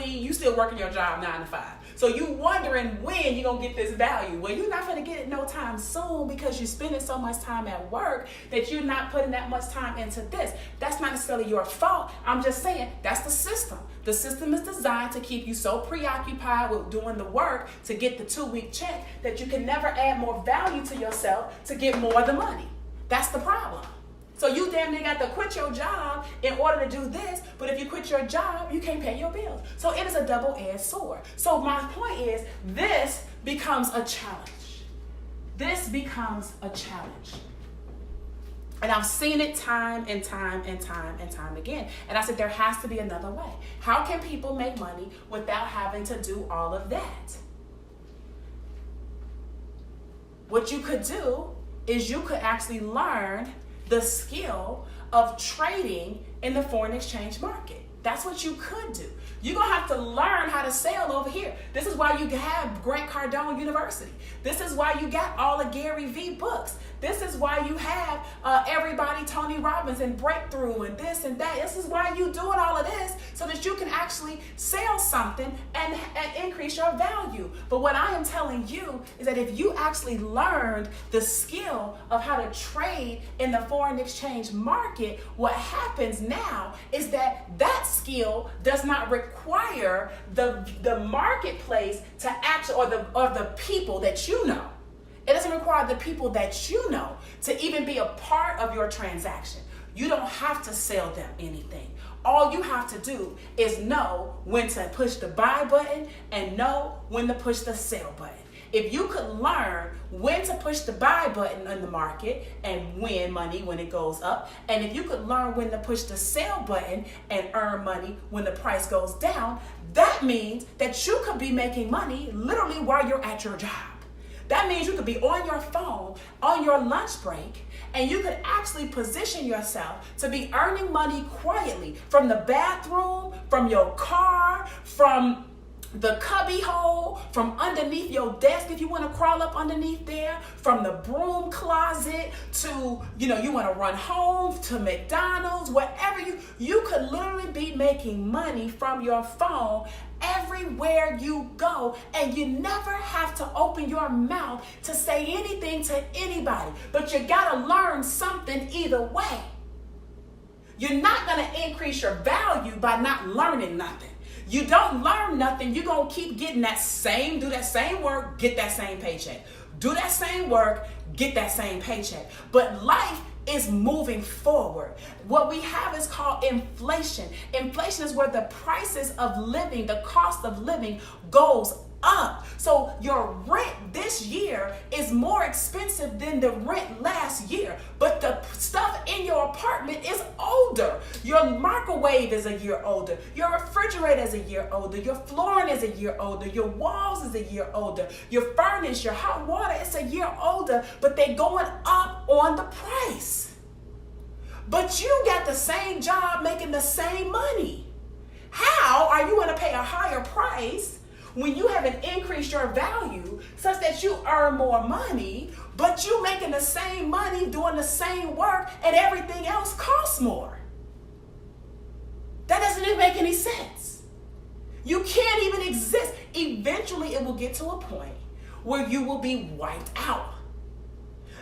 you still working your job 9 to 5. So you wondering when you're going to get this value. Well, you're not going to get it no time soon because you're spending so much time at work that you're not putting that much time into this. That's not necessarily your fault. I'm just saying that's the system. The system is designed to keep you so preoccupied with doing the work to get the 2-week check that you can never add more value to yourself to get more of the money. That's the problem. So you damn near got to quit your job in order to do this, but if you quit your job, you can't pay your bills. So it is a double-edged sword. So my point is, this becomes a challenge. This becomes a challenge. And I've seen it time and time and time and time again. And I said, there has to be another way. How can people make money without having to do all of that? What you could do is you could actually learn the skill of trading in the foreign exchange market. That's what you could do. You're going to have to learn how to sell over here. This is why you have Grant Cardone University. This is why you got all the Gary Vee books. This is why you have everybody, Tony Robbins and Breakthrough and this and that. This is why you're doing all of this, so that you can actually sell something and increase your value. But what I am telling you is that if you actually learned the skill of how to trade in the foreign exchange market, what happens now is that skill does not require the marketplace to act, or the people that you know. It doesn't require the people that you know to even be a part of your transaction. You don't have to sell them anything. All you have to do is know when to push the buy button and know when to push the sell button. If you could learn when to push the buy button in the market and win money when it goes up, and if you could learn when to push the sell button and earn money when the price goes down, that means that you could be making money literally while you're at your job. That means you could be on your phone on your lunch break, and you could actually position yourself to be earning money quietly from the bathroom, from your car, from the cubby hole, from underneath your desk if you want to crawl up underneath there, from the broom closet to, you want to run home, to McDonald's, wherever you could literally be making money from your phone everywhere you go, and you never have to open your mouth to say anything to anybody. But you gotta learn something either way. You're not gonna increase your value by not learning nothing. You don't learn nothing, you're gonna keep getting do that same work, get that same paycheck. Do that same work, get that same paycheck. But life is moving forward. What we have is called inflation. Inflation is where the prices of living, the cost of living goes up. So your rent this year is more expensive than the rent last year, but the stuff in your apartment is older. Your microwave is a year older. Your refrigerator is a year older. Your flooring is a year older. Your walls is a year older. Your furnace, your hot water is a year older, but they're going up on the price. But you got the same job making the same money. How are you going to pay a higher price when you haven't increased your value such that you earn more money, but you making the same money doing the same work and everything else costs more? That doesn't even make any sense. You can't even exist. Eventually it will get to a point where you will be wiped out,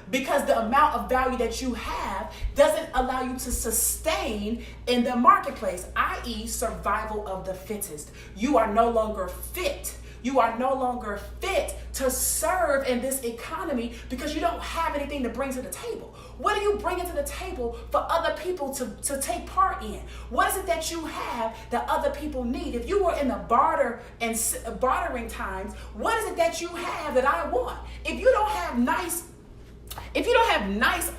because the amount of value that you have doesn't allow you to sustain in the marketplace, i.e. survival of the fittest. You are no longer fit. You are no longer fit to serve in this economy because you don't have anything to bring to the table. What are you bringing to the table for other people to take part in? What is it that you have that other people need? If you were in the bartering times, what is it that you have that I want? If you don't have nice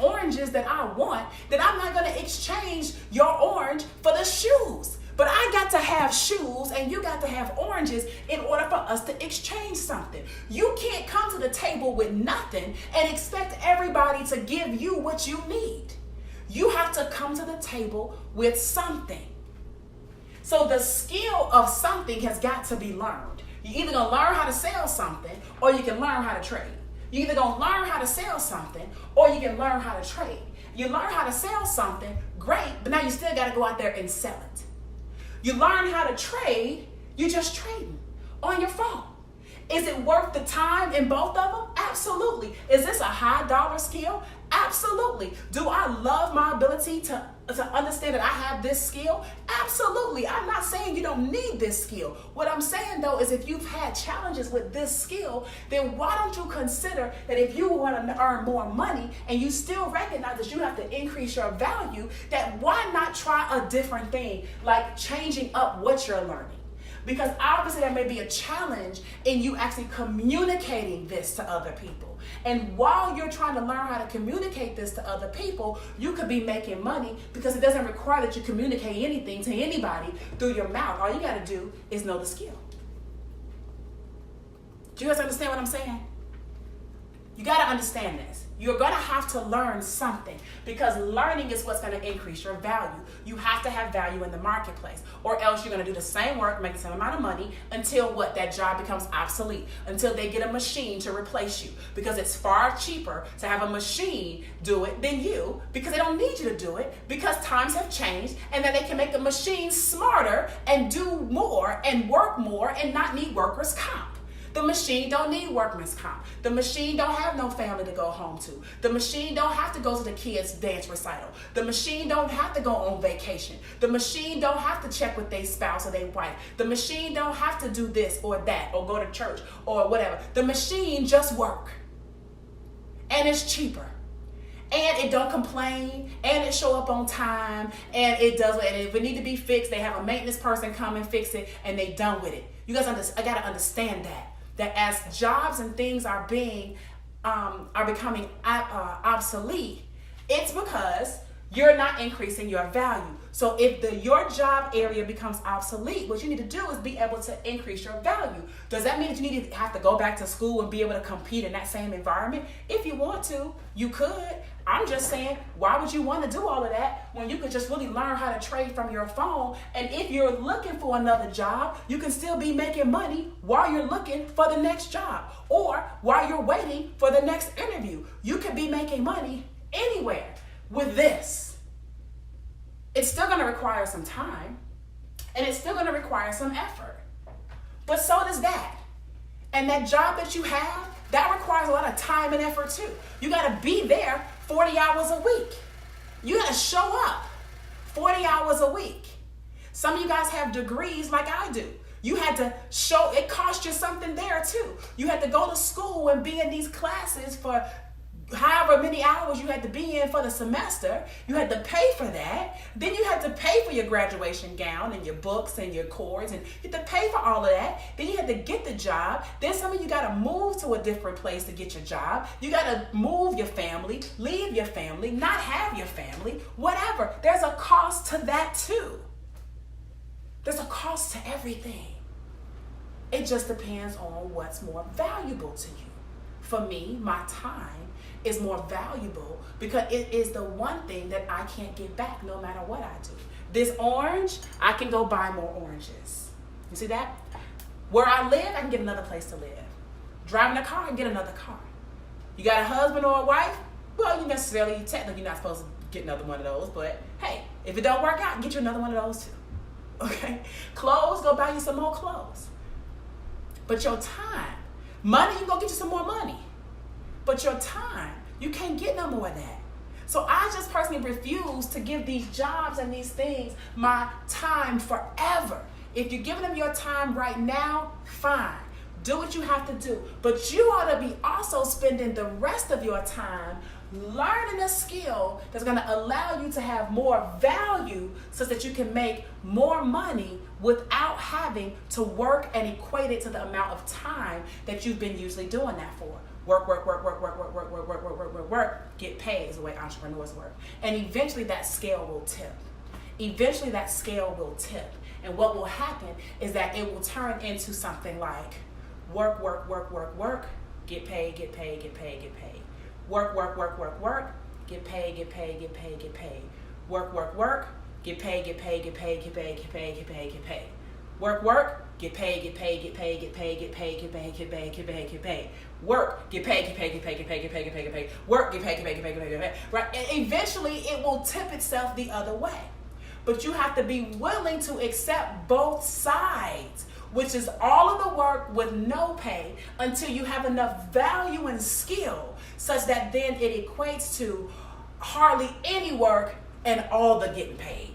oranges that I want, then I'm not going to exchange your orange for the shoes. But I got to have shoes and you got to have oranges in order for us to exchange something. You can't come to the table with nothing and expect everybody to give you what you need. You have to come to the table with something. So the skill of something has got to be learned. You're either going to learn how to sell something or you can learn how to trade. You're either going to learn how to sell something or you can learn how to trade. You learn how to sell something, great, but now you still got to go out there and sell it. You learn how to trade, you're just trading on your phone. Is it worth the time in both of them? Absolutely. Is this a high dollar skill? Absolutely. Do I love my ability to understand that I have this skill? Absolutely. I'm not saying you don't need this skill. What I'm saying though is if you've had challenges with this skill, then why don't you consider that if you want to earn more money and you still recognize that you have to increase your value, that why not try a different thing, like changing up what you're learning? Because obviously there may be a challenge in you actually communicating this to other people. And while you're trying to learn how to communicate this to other people, you could be making money because it doesn't require that you communicate anything to anybody through your mouth. All you got to do is know the skill. Do you guys understand what I'm saying? You got to understand this. You're going to have to learn something because learning is what's going to increase your value. You have to have value in the marketplace, or else you're going to do the same work, make the same amount of money until what? That job becomes obsolete, until they get a machine to replace you, because it's far cheaper to have a machine do it than you, because they don't need you to do it, because times have changed, and then they can make the machine smarter and do more and work more and not need workers' comp. The machine don't need workman's comp. The machine don't have no family to go home to. The machine don't have to go to the kids' dance recital. The machine don't have to go on vacation. The machine don't have to check with their spouse or their wife. The machine don't have to do this or that or go to church or whatever. The machine just work. And it's cheaper. And it don't complain, and it show up on time, and it does. And if it need to be fixed, they have a maintenance person come and fix it, and they done with it. You guys, I gotta understand that as jobs and things are becoming obsolete, it's because you're not increasing your value. So if your job area becomes obsolete, what you need to do is be able to increase your value. Does that mean that you need to have to go back to school and be able to compete in that same environment? If you want to, you could. I'm just saying, why would you want to do all of that when you could just really learn how to trade from your phone? And if you're looking for another job, you can still be making money while you're looking for the next job, or while you're waiting for the next interview. You could be making money anywhere with this. It's still going to require some time, and it's still going to require some effort. But so does that. And that job that you have, that requires a lot of time and effort too. You got to be there 40 hours a week. You got to show up 40 hours a week. Some of you guys have degrees like I do. You had to show, it cost you something there too. You had to go to school and be in these classes for however many hours you had to be in for the semester. You had to pay for that. Then you had to pay for your graduation gown and your books and your cords, and you had to pay for all of that. Then you had to get the job. Then some of you got to move to a different place to get your job. You got to move your family, leave your family, not have your family, whatever. There's a cost to that too. There's a cost to everything. It just depends on what's more valuable to you. For me, my time is more valuable because it is the one thing that I can't get back no matter what I do. This orange, I can go buy more oranges. You see that? Where I live, I can get another place to live. Driving a car, I can get another car. You got a husband or a wife? Well, technically you're not supposed to get another one of those, but hey, if it don't work out, get you another one of those too. Okay? Clothes, go buy you some more clothes. But your time, money, you can go get you some more money. But your time, you can't get no more of that. So I just personally refuse to give these jobs and these things my time forever. If you're giving them your time right now, fine. Do what you have to do. But you ought to be also spending the rest of your time learning a skill that's going to allow you to have more value so that you can make more money without having to work and equate it to the amount of time that you've been usually doing that for. Work, get paid is the way entrepreneurs work. And eventually that scale will tip. And what will happen is that it will turn into something like work, get paid. Work, get paid. Work, get paid. Work, get paid. Work, get paid. Work, get paid. Right? And eventually it will tip itself the other way. But you have to be willing to accept both sides, which is all of the work with no pay until you have enough value and skill such that then it equates to hardly any work and all the getting paid.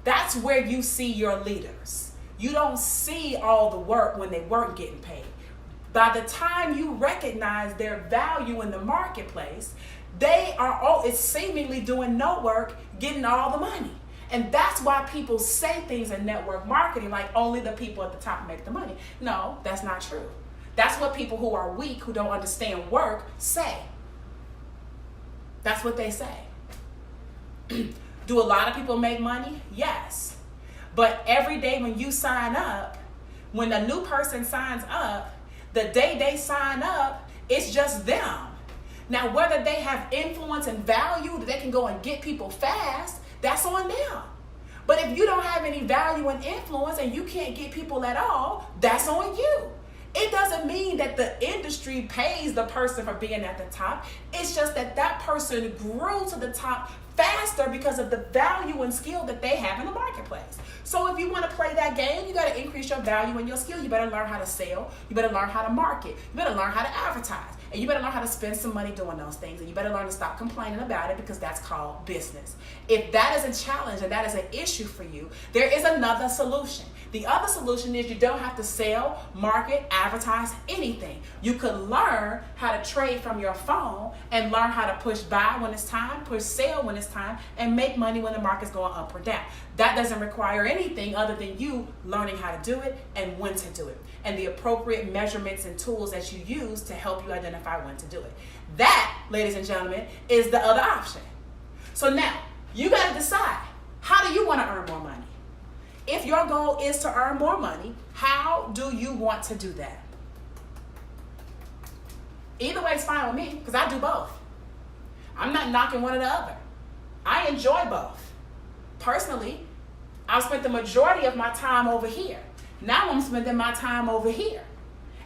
That's where you see your leaders. You don't see all the work when they weren't getting paid. By the time you recognize their value in the marketplace, they are all seemingly doing no work, getting all the money. And that's why people say things in network marketing like only the people at the top make the money. No, that's not true. That's what people who are weak, who don't understand work, say. That's what they say. Do a lot of people make money? Yes. But every day when you sign up, when a new person signs up, the day they sign up, it's just them. Now, whether they have influence and value that they can go and get people fast, that's on them. But if you don't have any value and influence and you can't get people at all, that's on you. It doesn't mean that the industry pays the person for being at the top. It's just that that person grew to the top faster because of the value and skill that they have in the marketplace. So if you want to play that game, you got to increase your value and your skill. You better learn how to sell. You better learn how to market. You better learn how to advertise. And you better learn how to spend some money doing those things. And you better learn to stop complaining about it, because that's called business. If that is a challenge and that is an issue for you, there is another solution. The other solution is you don't have to sell, market, advertise, anything. You could learn how to trade from your phone and learn how to push buy when it's time, push sell when it's time, and make money when the market's going up or down. That doesn't require anything other than you learning how to do it and when to do it, and the appropriate measurements and tools that you use to help you identify when to do it. That, ladies and gentlemen, is the other option. So now, you got to decide, how do you want to earn more money? If your goal is to earn more money, how do you want to do that? Either way is fine with me, because I do both. I'm not knocking one or the other. I enjoy both. Personally, I've spent the majority of my time over here. Now I'm spending my time over here.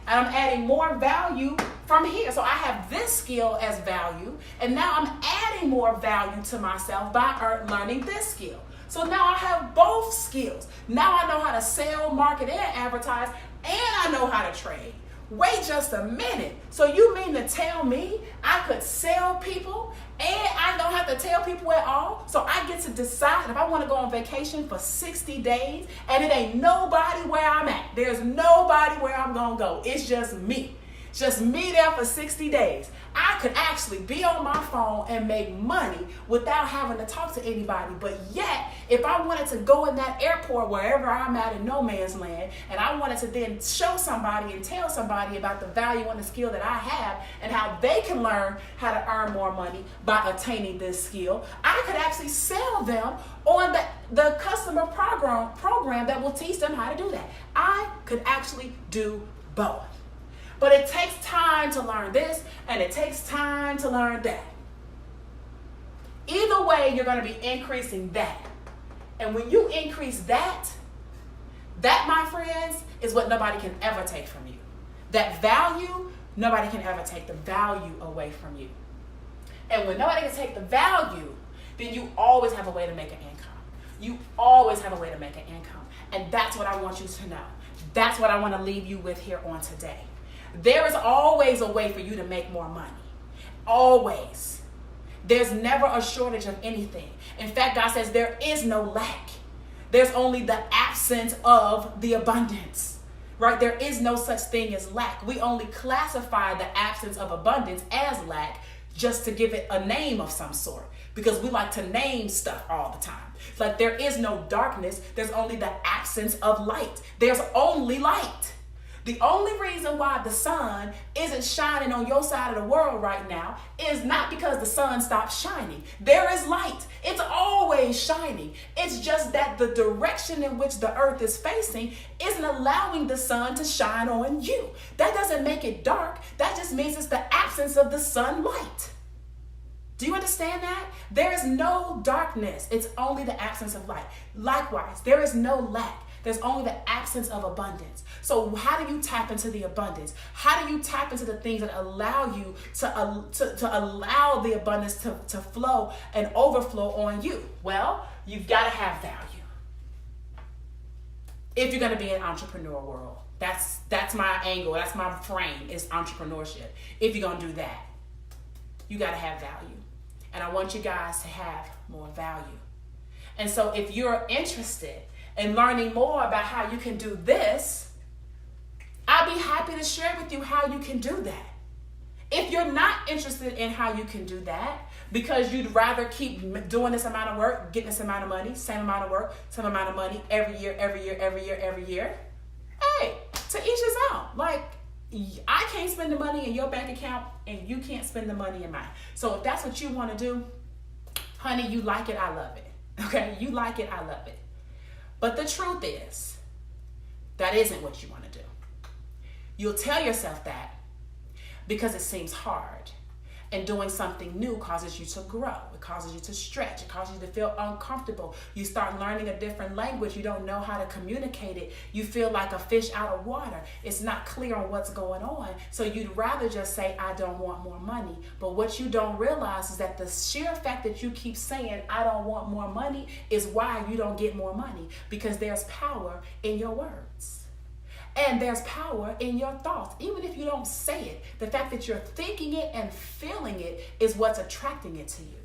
And I'm adding more value from here. So I have this skill as value, and now I'm adding more value to myself by learning this skill. So now I have both skills. Now I know how to sell, market, and advertise, and I know how to trade. Wait just a minute. So you mean to tell me I could sell people and I don't have to tell people at all? So I get to decide if I want to go on vacation for 60 days and it ain't nobody where I'm at. There's nobody where I'm going to go. It's just me. Just me there for 60 days. I could actually be on my phone and make money without having to talk to anybody. But yet, if I wanted to go in that airport wherever I'm at in no man's land, and I wanted to then show somebody and tell somebody about the value and the skill that I have and how they can learn how to earn more money by attaining this skill, I could actually sell them on the customer program that will teach them how to do that. I could actually do both. But it takes time to learn this, and it takes time to learn that. Either way, you're going to be increasing that. And when you increase that, my friends, is what nobody can ever take from you. That value, nobody can ever take the value away from you. And when nobody can take the value, then you always have a way to make an income. You always have a way to make an income. And that's what I want you to know. That's what I want to leave you with here on today. There is always a way for you to make more money. Always. There's never a shortage of anything. In fact, God says there is no lack. There's only the absence of the abundance. Right? There is no such thing as lack. We only classify the absence of abundance as lack just to give it a name of some sort, because we like to name stuff all the time. It's like there is no darkness. There's only the absence of light. There's only light. The only reason why the sun isn't shining on your side of the world right now is not because the sun stopped shining. There is light. It's always shining. It's just that the direction in which the earth is facing isn't allowing the sun to shine on you. That doesn't make it dark. That just means it's the absence of the sunlight. Do you understand that? There is no darkness. It's only the absence of light. Likewise, there is no lack. There's only the absence of abundance. So how do you tap into the abundance? How do you tap into the things that allow you to allow the abundance to flow and overflow on you? Well, you've got to have value. If you're going to be in entrepreneur world, that's my angle. That's my frame, is entrepreneurship. If you're going to do that, you got to have value. And I want you guys to have more value. And so if you're interested in learning more about how you can do this, I'll be happy to share with you how you can do that. If you're not interested in how you can do that, because you'd rather keep doing this amount of work, getting this amount of money, same amount of work, same amount of money every year, hey, to each his own. Like, I can't spend the money in your bank account and you can't spend the money in mine. So if that's what you want to do, honey, you like it, I love it. Okay, you like it, I love it. But the truth is, that isn't what you want to do. You'll tell yourself that because it seems hard. And doing something new causes you to grow. It causes you to stretch. It causes you to feel uncomfortable. You start learning a different language. You don't know how to communicate it. You feel like a fish out of water. It's not clear on what's going on. So you'd rather just say, I don't want more money. But what you don't realize is that the sheer fact that you keep saying, I don't want more money, is why you don't get more money. Because there's power in your words. And there's power in your thoughts. Even if you don't say it, the fact that you're thinking it and feeling it is what's attracting it to you.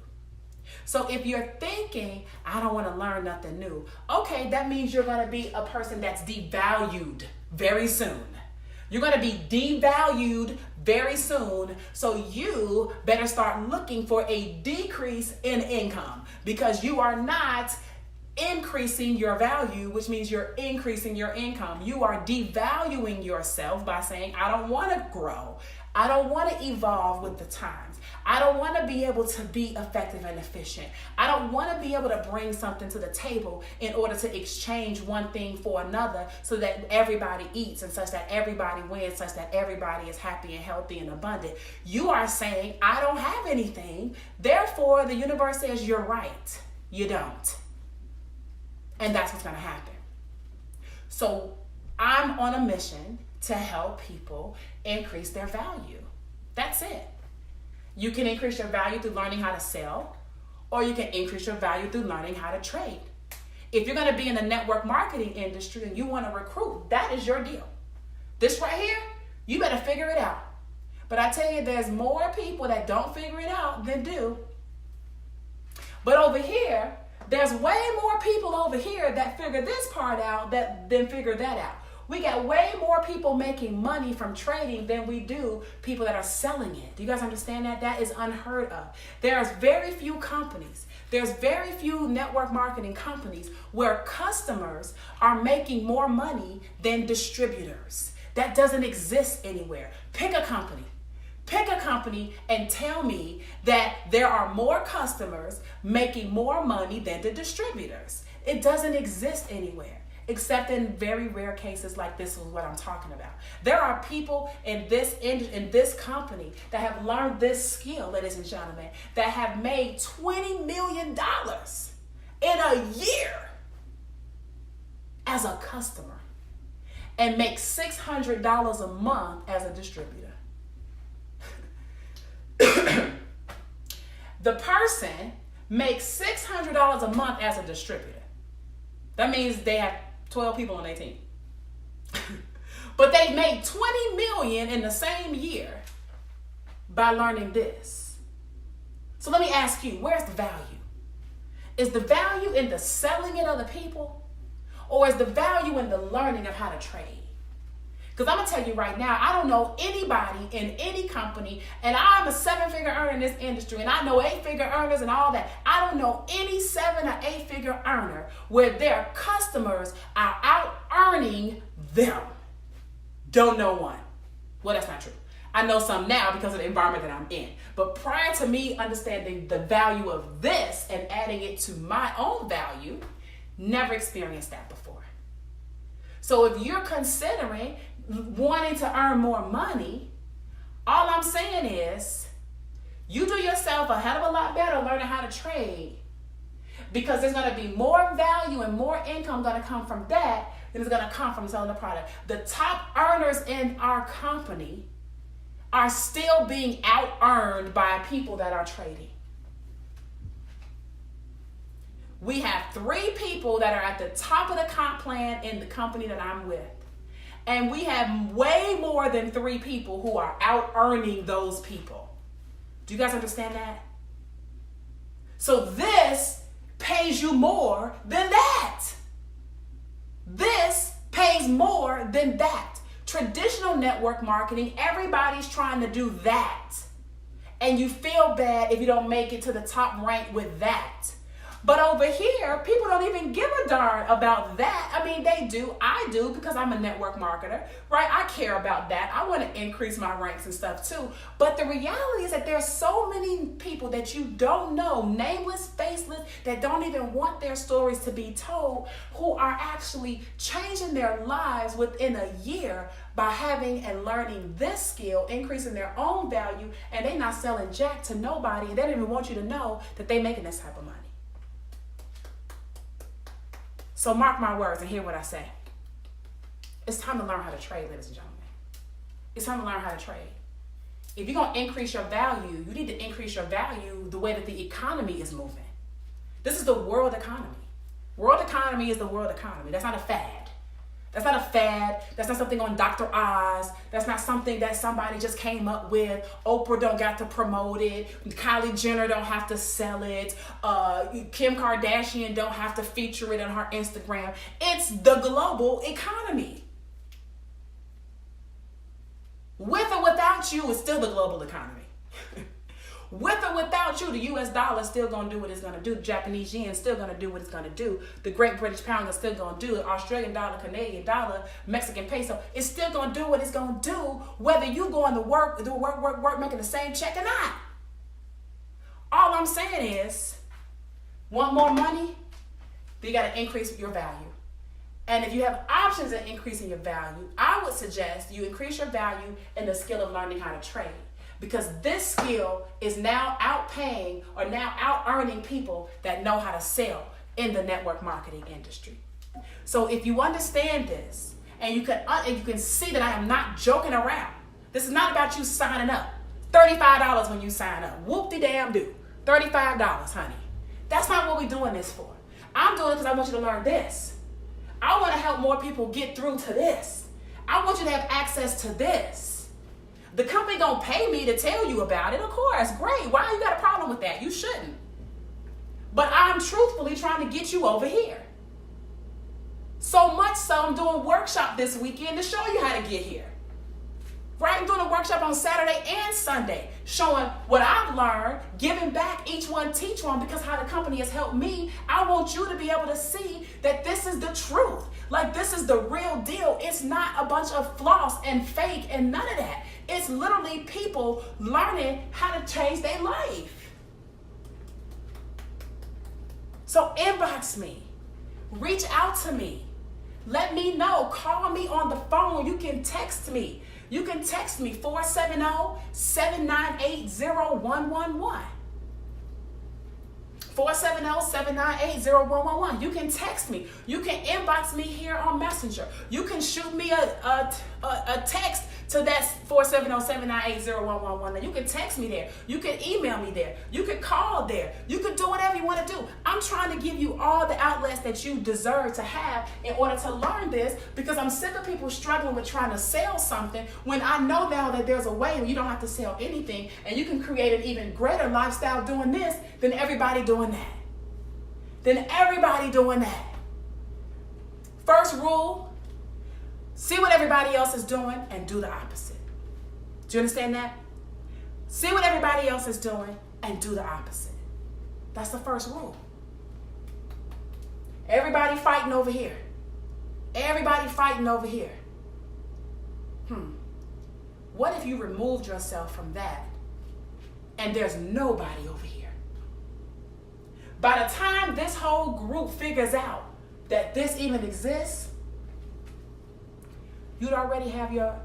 So if you're thinking, I don't want to learn nothing new, okay, that means you're going to be a person that's devalued very soon. You're going to be devalued very soon. So you better start looking for a decrease in income, because you are not increasing your value, which means you're increasing your income. You are devaluing yourself by saying, I don't want to grow. I don't want to evolve with the times. I don't want to be able to be effective and efficient. I don't want to be able to bring something to the table in order to exchange one thing for another so that everybody eats and such that everybody wins, such that everybody is happy and healthy and abundant. You are saying, I don't have anything. Therefore, the universe says you're right. You don't. And that's what's going to happen. So I'm on a mission to help people increase their value. That's it. You can increase your value through learning how to sell, or you can increase your value through learning how to trade. If you're going to be in the network marketing industry and you want to recruit, that is your deal. This right here, you better figure it out. But I tell you, there's more people that don't figure it out than do. But over here, there's way more people over here that figure this part out than figure that out. We got way more people making money from trading than we do people that are selling it. Do you guys understand that? That is unheard of. There's very few companies. There's very few network marketing companies where customers are making more money than distributors. That doesn't exist anywhere. Pick a company. Pick a company and tell me that there are more customers making more money than the distributors. It doesn't exist anywhere, except in very rare cases like this is what I'm talking about. There are people in this company that have learned this skill, ladies and gentlemen, that have made $20 million in a year as a customer and make $600 a month as a distributor. The person makes $600 a month as a distributor. That means they have 12 people on their team. But they made $20 million in the same year by learning this. So let me ask you, where's the value? Is the value in the selling it other people? Or is the value in the learning of how to trade? Because I'm going to tell you right now, I don't know anybody in any company, and I'm a 7-figure earner in this industry, and I know 8-figure earners and all that. I don't know any 7 or 8-figure earner where their customers are out earning them. Don't know one. Well, that's not true. I know some now because of the environment that I'm in. But prior to me understanding the value of this and adding it to my own value, never experienced that before. So if you're considering wanting to earn more money, all I'm saying is you do yourself a hell of a lot better learning how to trade, because there's going to be more value and more income going to come from that than is going to come from selling the product. The top earners in our company are still being out-earned by people that are trading. We have 3 people that are at the top of the comp plan in the company that I'm with. And we have way more than 3 people who are out earning those people. Do you guys understand that? So this pays you more than that. This pays more than that. Traditional network marketing, everybody's trying to do that. And you feel bad if you don't make it to the top rank with that. But over here, people don't even give a darn about that. I mean, they do. I do, because I'm a network marketer, right? I care about that. I want to increase my ranks and stuff too. But the reality is that there's so many people that you don't know, nameless, faceless, that don't even want their stories to be told, who are actually changing their lives within a year by having and learning this skill, increasing their own value, and they're not selling jack to nobody, and they don't even want you to know that they're making this type of money. So mark my words and hear what I say. It's time to learn how to trade, ladies and gentlemen. It's time to learn how to trade. If you're going to increase your value, you need to increase your value the way that the economy is moving. This is the world economy. World economy is the world economy. That's not a fad. That's not a fad. That's not something on Dr. Oz. That's not something that somebody just came up with. Oprah don't got to promote it. Kylie Jenner don't have to sell it. Kim Kardashian don't have to feature it on her Instagram. It's the global economy. With or without you, it's still the global economy. With or without you, the US dollar is still going to do what it's going to do. The Japanese yen is still going to do what it's going to do. The Great British Pound is still going to do it. Australian dollar, Canadian dollar, Mexican peso, it's still going to do what it's going to do, whether you going to work, do work, making the same check or not. All I'm saying is, want more money? Then you got to increase your value. And if you have options in increasing your value, I would suggest you increase your value in the skill of learning how to trade. Because this skill is now outpaying or now out-earning people that know how to sell in the network marketing industry. So if you understand this, and you can see that I am not joking around, this is not about you signing up. $35 when you sign up. Whoop-de-damn-do. $35, honey. That's not what we're doing this for. I'm doing it because I want you to learn this. I want to help more people get through to this. I want you to have access to this. The company gonna pay me to tell you about it, of course, great. Why you got a problem with that? You shouldn't. But I'm truthfully trying to get you over here. So much so I'm doing a workshop this weekend to show you how to get here. Right? I'm doing a workshop on Saturday and Sunday, showing what I've learned, giving back, each one teach one, because how the company has helped me. I want you to be able to see that this is the truth. Like, this is the real deal. It's not a bunch of floss and fake and none of that. It's literally people learning how to change their life. So inbox me. Reach out to me. Let me know. Call me on the phone. You can text me. You can text me 470-798-0111. 470-798-0111. You can text me. You can inbox me here on Messenger. You can shoot me a text to that 470-798-0111. You can text me there. You can email me there. You can call there. You can do whatever you want to do. I'm trying to give you all the outlets that you deserve to have in order to learn this, because I'm sick of people struggling with trying to sell something when I know now that there's a way where you don't have to sell anything and you can create an even greater lifestyle doing this than everybody doing that. First rule, see what everybody else is doing and do the opposite. Do you understand that? See what everybody else is doing and do the opposite. That's the first rule. Everybody fighting over here. What if you removed yourself from that and there's nobody over here? By the time this whole group figures out that this even exists, you'd already have your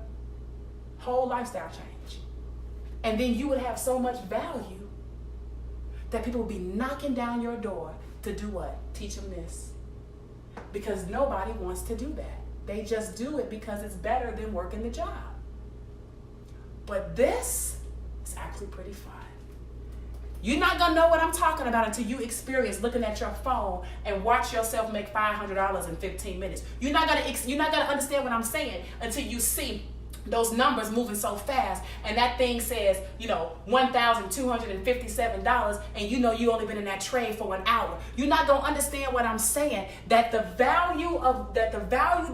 whole lifestyle change. And then you would have so much value that people would be knocking down your door to do what? Teach them this. Because nobody wants to do that. They just do it because it's better than working the job. But this is actually pretty fun. You're not going to know what I'm talking about until you experience looking at your phone and watch yourself make $500 in 15 minutes. You're not going to understand what I'm saying until you see those numbers moving so fast, and that thing says, $1,257, and you only been in that trade for an hour. You're not gonna understand what I'm saying. That the value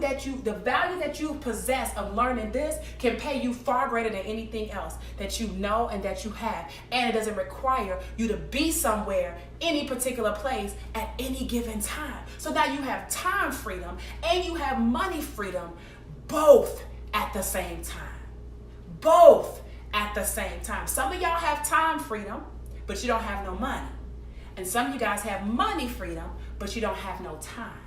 that you possess of learning this can pay you far greater than anything else that you know and that you have. And it doesn't require you to be somewhere, any particular place at any given time. So now you have time freedom and you have money freedom, both at the same time. Both at the same time. Some of y'all have time freedom, but you don't have no money. And some of you guys have money freedom, but you don't have no time.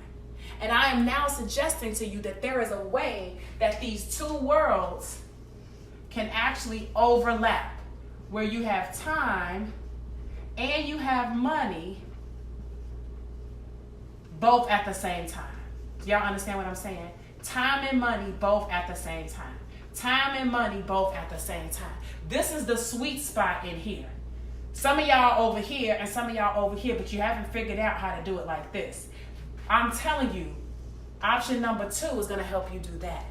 And I am now suggesting to you that there is a way that these two worlds can actually overlap, where you have time and you have money both at the same time. Do y'all understand what I'm saying? Time and money both at the same time. Time and money both at the same time. This is the sweet spot in here. Some of y'all over here and some of y'all over here, but you haven't figured out how to do it like this. I'm telling you, option number 2 is going to help you do that.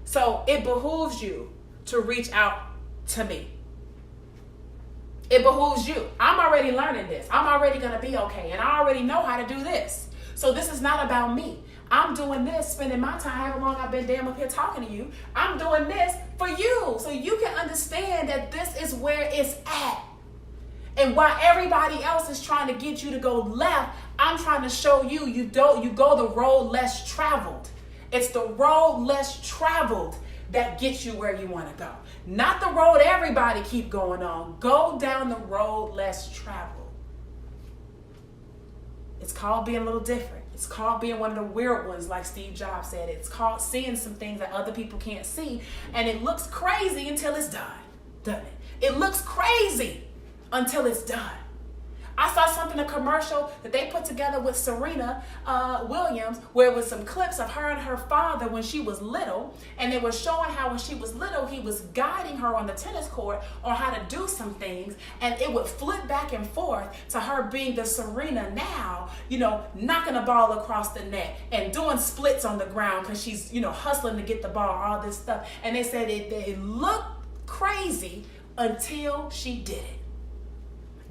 So it behooves you to reach out to me. It behooves you. I'm already learning this. I'm already going to be okay. And I already know how to do this. So this is not about me. I'm doing this, spending my time, however long I've been damn up here talking to you. I'm doing this for you, so you can understand that this is where it's at. And while everybody else is trying to get you to go left, I'm trying to show you, you go the road less traveled. It's the road less traveled that gets you where you want to go. Not the road everybody keep going on. Go down the road less traveled. It's called being a little different. It's called being one of the weird ones, like Steve Jobs said. It's called seeing some things that other people can't see. And it looks crazy until it's done, doesn't it? It looks crazy until it's done. I saw something, a commercial that they put together with Serena Williams, where it was some clips of her and her father when she was little. And they were showing how when she was little, he was guiding her on the tennis court on how to do some things. And it would flip back and forth to her being the Serena now, knocking the ball across the net and doing splits on the ground because she's, hustling to get the ball, all this stuff. And they said it looked crazy until she did it.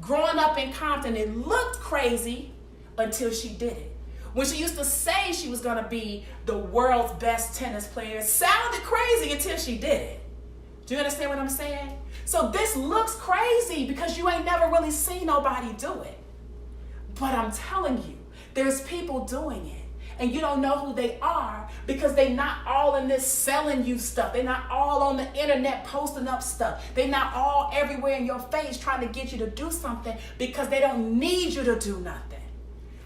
Growing up in Compton, it looked crazy until she did it. When she used to say she was going to be the world's best tennis player, it sounded crazy until she did it. Do you understand what I'm saying? So this looks crazy because you ain't never really seen nobody do it. But I'm telling you, there's people doing it. And you don't know who they are because they're not all in this selling you stuff. They're not all on the internet posting up stuff. They're not all everywhere in your face trying to get you to do something because they don't need you to do nothing.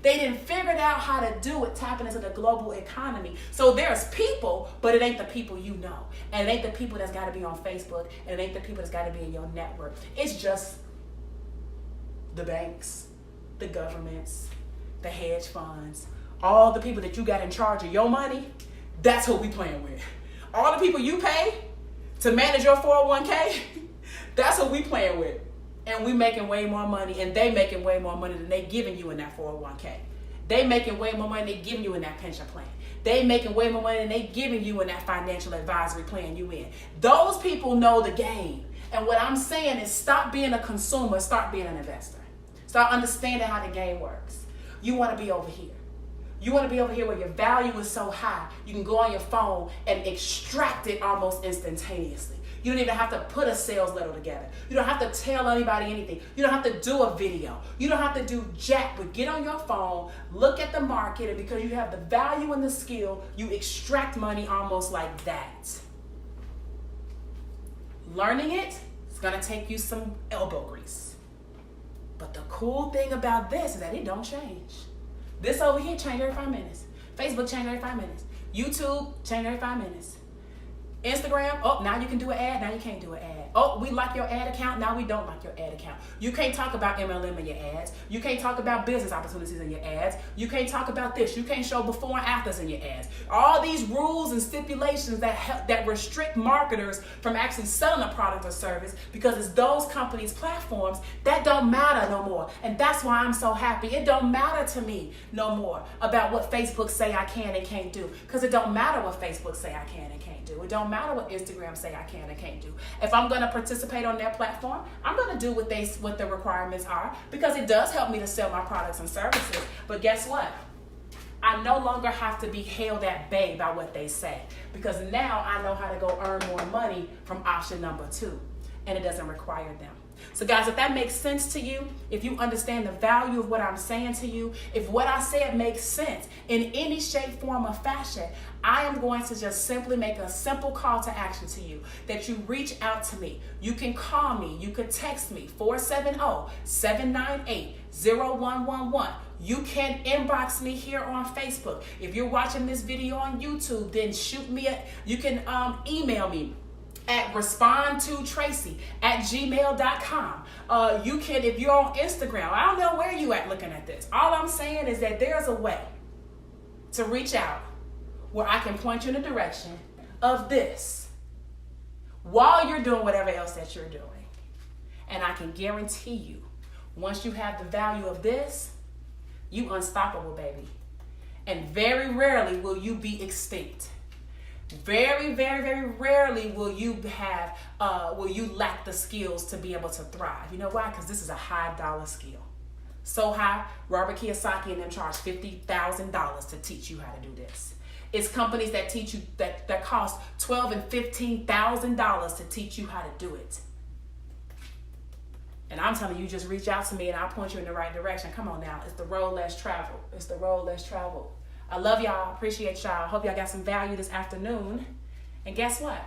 They didn't figure out how to do it, tapping into the global economy. So there's people, but it ain't the people you know. And it ain't the people that's got to be on Facebook. And it ain't the people that's got to be in your network. It's just the banks, the governments, the hedge funds, all the people that you got in charge of your money. That's who we playing with. All the people you pay to manage your 401k, that's who we playing with. And we making way more money, and they making way more money than they giving you in that 401k. They making way more money than they giving you in that pension plan. They making way more money than they giving you in that financial advisory plan you in. Those people know the game. And what I'm saying is stop being a consumer, start being an investor. Start understanding how the game works. You want to be over here. You want to be over here where your value is so high, you can go on your phone and extract it almost instantaneously. You don't even have to put a sales letter together. You don't have to tell anybody anything. You don't have to do a video. You don't have to do jack, but get on your phone, look at the market, and because you have the value and the skill, you extract money almost like that. Learning it is going to take you some elbow grease. But the cool thing about this is that it don't change. This over here change every 5 minutes. Facebook change every 5 minutes. YouTube change every 5 minutes. Instagram, oh, now you can do an ad, now you can't do an ad. Oh, we like your ad account, now we don't like your ad account. You can't talk about MLM in your ads. You can't talk about business opportunities in your ads. You can't talk about this. You can't show before and afters in your ads. All these rules and stipulations that restrict marketers from actually selling a product or service, because it's those companies' platforms that don't matter no more. And that's why I'm so happy. It don't matter to me no more about what Facebook say I can and can't do, because it don't matter what Facebook say I can and can't do. It don't matter what Instagram say I can and can't do. If I'm going to participate on their platform, I'm going to do what the requirements are, because it does help me to sell my products and services. But guess what? I no longer have to be held at bay by what they say, because now I know how to go earn more money from option number 2, and it doesn't require them. So guys, if that makes sense to you, if you understand the value of what I'm saying to you, if what I said makes sense in any shape, form, or fashion, I am going to just simply make a simple call to action to you, that you reach out to me. You can call me, you can text me, 470-798-0111. You can inbox me here on Facebook. If you're watching this video on YouTube, then you can email me at respondtotracy@gmail.com. You can, if you're on Instagram, I don't know where you at looking at this. All I'm saying is that there's a way to reach out where I can point you in the direction of this while you're doing whatever else that you're doing. And I can guarantee you, once you have the value of this, you unstoppable, baby. And very rarely will you be extinct. Very, very, very rarely will you lack the skills to be able to thrive. You know why? Because this is a high dollar skill. So high, Robert Kiyosaki and them charge $50,000 to teach you how to do this. It's companies that teach you that cost $12,000 and $15,000 to teach you how to do it. And I'm telling you, just reach out to me and I'll point you in the right direction. Come on now, it's the road less traveled. It's the road less traveled. I love y'all, appreciate y'all. Hope y'all got some value this afternoon. And guess what?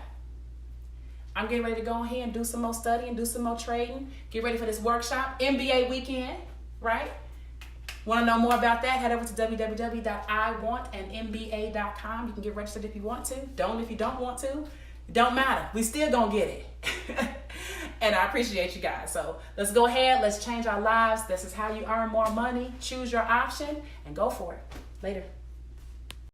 I'm getting ready to go ahead and do some more studying, do some more trading. Get ready for this workshop, MBA weekend, right? Want to know more about that? Head over to www.iwantandmba.com. You can get registered if you want to. Don't if you don't want to. It don't matter. We still gonna get it. And I appreciate you guys. So let's go ahead. Let's change our lives. This is how you earn more money. Choose your option and go for it. Later.